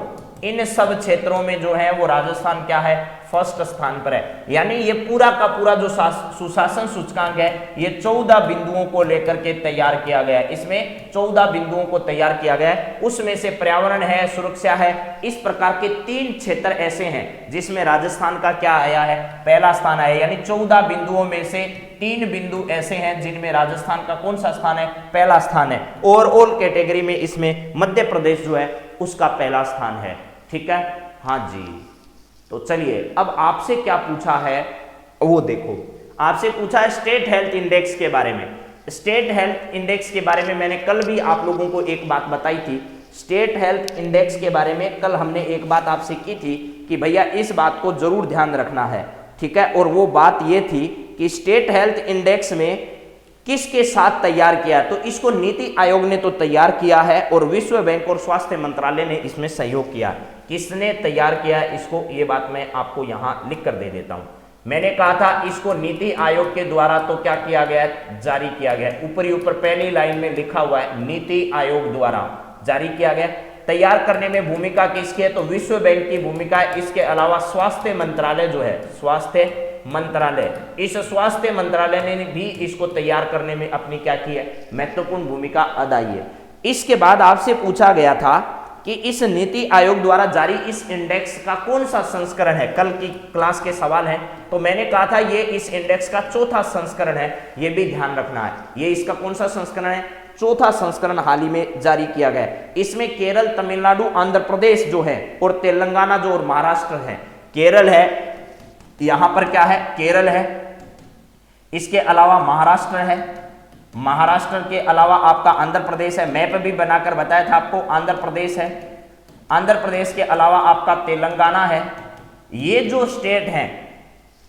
इन सब क्षेत्रों में जो है वो राजस्थान क्या है, फर्स्ट स्थान पर है। यानी ये पूरा का पूरा जो सुशासन सूचकांक है ये 14 बिंदुओं को लेकर के तैयार किया गया है। इसमें 14 बिंदुओं को तैयार किया गया है, उसमें से पर्यावरण है, सुरक्षा है, इस प्रकार के 3 क्षेत्र ऐसे हैं जिसमें राजस्थान का क्या आया है, पहला स्थान आया। यानी 14 बिंदुओं में से 3 बिंदु ऐसे हैं जिनमें राजस्थान का कौन सा स्थान है, पहला स्थान है। ओवरऑल कैटेगरी में इसमें मध्य प्रदेश जो है उसका पहला स्थान है। ठीक है, हाँ जी। तो चलिए अब आपसे क्या पूछा है वो देखो, आपसे पूछा है स्टेट हेल्थ इंडेक्स के बारे में। स्टेट हेल्थ इंडेक्स के बारे में मैंने कल भी आप लोगों को एक बात बताई थी। स्टेट हेल्थ इंडेक्स के बारे में कल हमने एक बात आपसे की थी कि भैया इस बात को जरूर ध्यान रखना है, ठीक है। और वो बात ये थी कि स्टेट हेल्थ इंडेक्स में किसके साथ तैयार किया, तो इसको नीति आयोग ने तो तैयार किया है और विश्व बैंक और स्वास्थ्य मंत्रालय ने इसमें सहयोग किया। किसने तैयार किया इसको, ये बात मैं आपको यहां लिख कर दे देता हूं। मैंने कहा था इसको नीति आयोग के द्वारा तो क्या किया गया, जारी किया गया। ऊपर पहली लाइन में लिखा हुआ है नीति आयोग द्वारा जारी किया गया। तैयार करने में भूमिका किसकी है, तो विश्व बैंक की भूमिका है। इसके अलावा स्वास्थ्य मंत्रालय जो है, स्वास्थ्य मंत्रालय, इस स्वास्थ्य मंत्रालय ने भी इसको तैयार करने में अपनी क्या की है, महत्वपूर्ण भूमिका अदाई है। इसके बाद आपसे पूछा गया था कि इस नीति आयोग द्वारा जारी इस इंडेक्स का कौन सा संस्करण है, कल की क्लास के सवाल हैं। तो मैंने कहा था ये इस इंडेक्स का 4था संस्करण है, ये भी ध्यान रखना है। ये इसका कौन सा संस्करण है, 4था संस्करण हाल ही में जारी किया गया है। इसमें केरल, तमिलनाडु, आंध्र प्रदेश जो है और तेलंगाना जो और महाराष्ट्र है। केरल है, यहां पर क्या है, केरल है, इसके अलावा महाराष्ट्र है, महाराष्ट्र के अलावा आपका आंध्र प्रदेश है। मैप भी बनाकर बताया था आपको, आंध्र प्रदेश है, आंध्र प्रदेश के अलावा आपका तेलंगाना है। ये जो स्टेट हैं,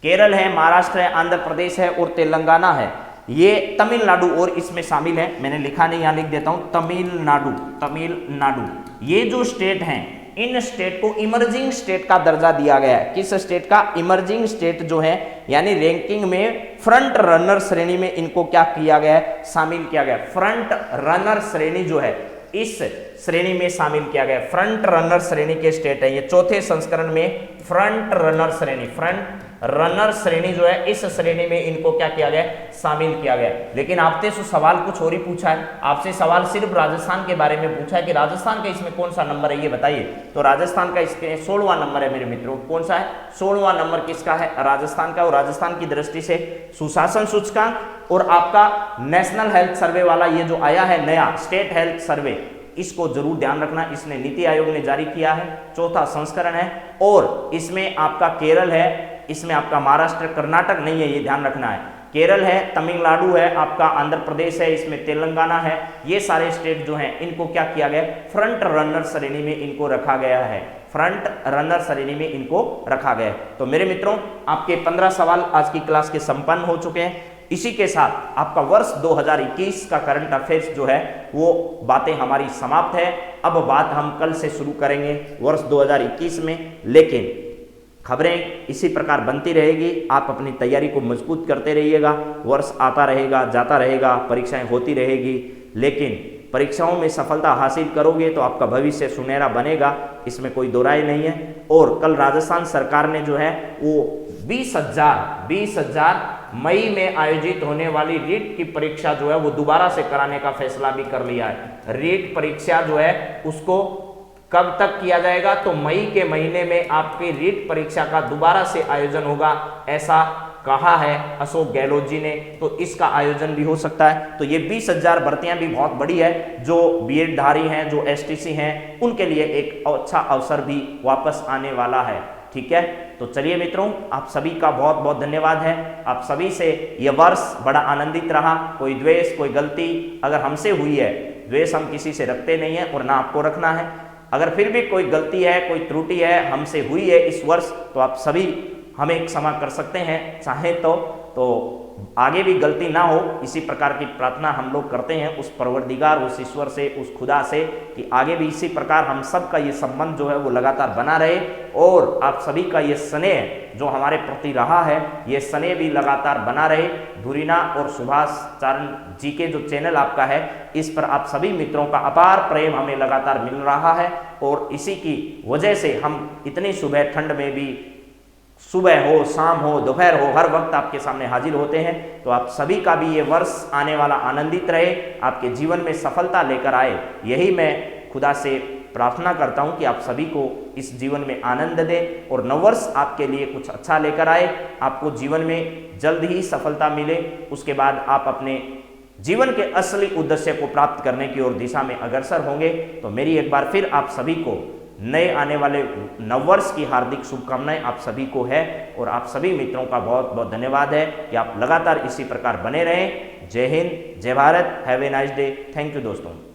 केरल है, महाराष्ट्र है, आंध्र प्रदेश है और तेलंगाना है, ये तमिलनाडु और इसमें शामिल है। मैंने लिखा नहीं, यहां लिख देता हूं, तमिलनाडु, तमिलनाडु। ये जो स्टेट हैं, इन स्टेट को इमर्जिंग स्टेट का दर्जा दिया गया है। किस स्टेट का, इमर्जिंग स्टेट जो है, यानी रैंकिंग में फ्रंट रनर श्रेणी में इनको क्या किया गया है, शामिल किया गया। फ्रंट रनर श्रेणी जो है इस श्रेणी में शामिल किया गया। फ्रंट रनर श्रेणी के स्टेट है ये, 4थे संस्करण में फ्रंट रनर श्रेणी, फ्रंट रनर श्रेणी जो है इस श्रेणी में इनको क्या किया गया, शामिल किया गया। लेकिन आपसे सवाल कुछ और ही पूछा है, आपसे सवाल सिर्फ राजस्थान के बारे में पूछा है कि राजस्थान का इसमें कौन सा नंबर है ये बताइए। तो राजस्थान का इसके 16वां नंबर है मेरे मित्रों। कौन सा है, 16वां नंबर किसका है, राजस्थान का। और राजस्थान की दृष्टि से सुशासन सूचकांक और आपका नेशनल हेल्थ सर्वे वाला ये जो आया है नया स्टेट हेल्थ सर्वे, इसको जरूर ध्यान रखना। इसने नीति आयोग ने जारी किया है, 4था संस्करण है। और इसमें आपका केरल है, इसमें आपका महाराष्ट्र, कर्नाटक नहीं है, ये ध्यान रखना है। केरल है, तमिलनाडु है, आपका आंध्र प्रदेश है, इसमें तेलंगाना है। ये सारे स्टेट जो हैं इनको क्या किया गया, फ्रंट रनर श्रेणी में इनको रखा गया है, फ्रंट रनर श्रेणी में इनको रखा गया है। तो मेरे मित्रों आपके 15 सवाल आज की क्लास के संपन्न हो चुके हैं। इसी के साथ आपका वर्ष 2021 का करंट अफेयर्स जो है वो बातें हमारी समाप्त है। अब बात हम कल से शुरू करेंगे वर्ष 2021 में, लेकिन खबरें इसी प्रकार बनती रहेगी। आप अपनी तैयारी को मजबूत करते रहिएगा। वर्ष आता रहेगा, जाता रहेगा, परीक्षाएं होती रहेगी, लेकिन परीक्षाओं में सफलता हासिल करोगे तो आपका भविष्य सुनहरा बनेगा, इसमें कोई दो राय नहीं है। और कल राजस्थान सरकार ने जो है वो 20,000 मई में आयोजित होने वाली रीट की परीक्षा जो है वो दोबारा से कराने का फैसला भी कर लिया है। रीट परीक्षा जो है उसको कब तक किया जाएगा, तो मई के महीने में आपकी रीट परीक्षा का दोबारा से आयोजन होगा, ऐसा कहा है अशोक गहलोत जी ने। तो इसका आयोजन भी हो सकता है। तो ये 20,000 भर्तियां भी बहुत बड़ी है, जो बीएड धारी हैं, जो एसटीसी हैं, उनके लिए एक अच्छा अवसर भी वापस आने वाला है। ठीक है, तो चलिए मित्रों, आप सभी का बहुत बहुत धन्यवाद है। आप सभी से यह वर्ष बड़ा आनंदित रहा। कोई द्वेष, कोई गलती अगर हमसे हुई है, द्वेष हम किसी से रखते नहीं है और ना आपको रखना है। अगर फिर भी कोई गलती है, कोई त्रुटि है हमसे हुई है इस वर्ष, तो आप सभी हमें क्षमा कर सकते हैं चाहे तो आगे भी गलती ना हो, इसी प्रकार की प्रार्थना हम लोग करते हैं उस परवरदिगार, उस ईश्वर से, उस खुदा से कि आगे भी इसी प्रकार हम सब का ये संबंध जो है वो लगातार बना रहे और आप सभी का ये स्नेह जो हमारे प्रति रहा है, ये स्नेह भी लगातार बना रहे। धुरीना और सुभाष चारण जी के जो चैनल आपका है, इस पर आप सभी मित्रों का अपार प्रेम हमें लगातार मिल रहा है और इसी की वजह से हम इतनी सुबह ठंड में भी, सुबह हो, शाम हो, दोपहर हो, हर वक्त आपके सामने हाजिर होते हैं। तो आप सभी का भी ये वर्ष आने वाला आनंदित रहे, आपके जीवन में सफलता लेकर आए, यही मैं खुदा से प्रार्थना करता हूं कि आप सभी को इस जीवन में आनंद दे और नववर्ष आपके लिए कुछ अच्छा लेकर आए, आपको जीवन में जल्द ही सफलता मिले। उसके बाद आप अपने जीवन के असली उद्देश्य को प्राप्त करने की ओर दिशा में अग्रसर होंगे। तो मेरी एक बार फिर आप सभी को नए आने वाले नववर्ष की हार्दिक शुभकामनाएं आप सभी को है और आप सभी मित्रों का बहुत बहुत धन्यवाद है कि आप लगातार इसी प्रकार बने रहें। जय हिंद, जय Bharat, have a nice day. Thank you दोस्तों।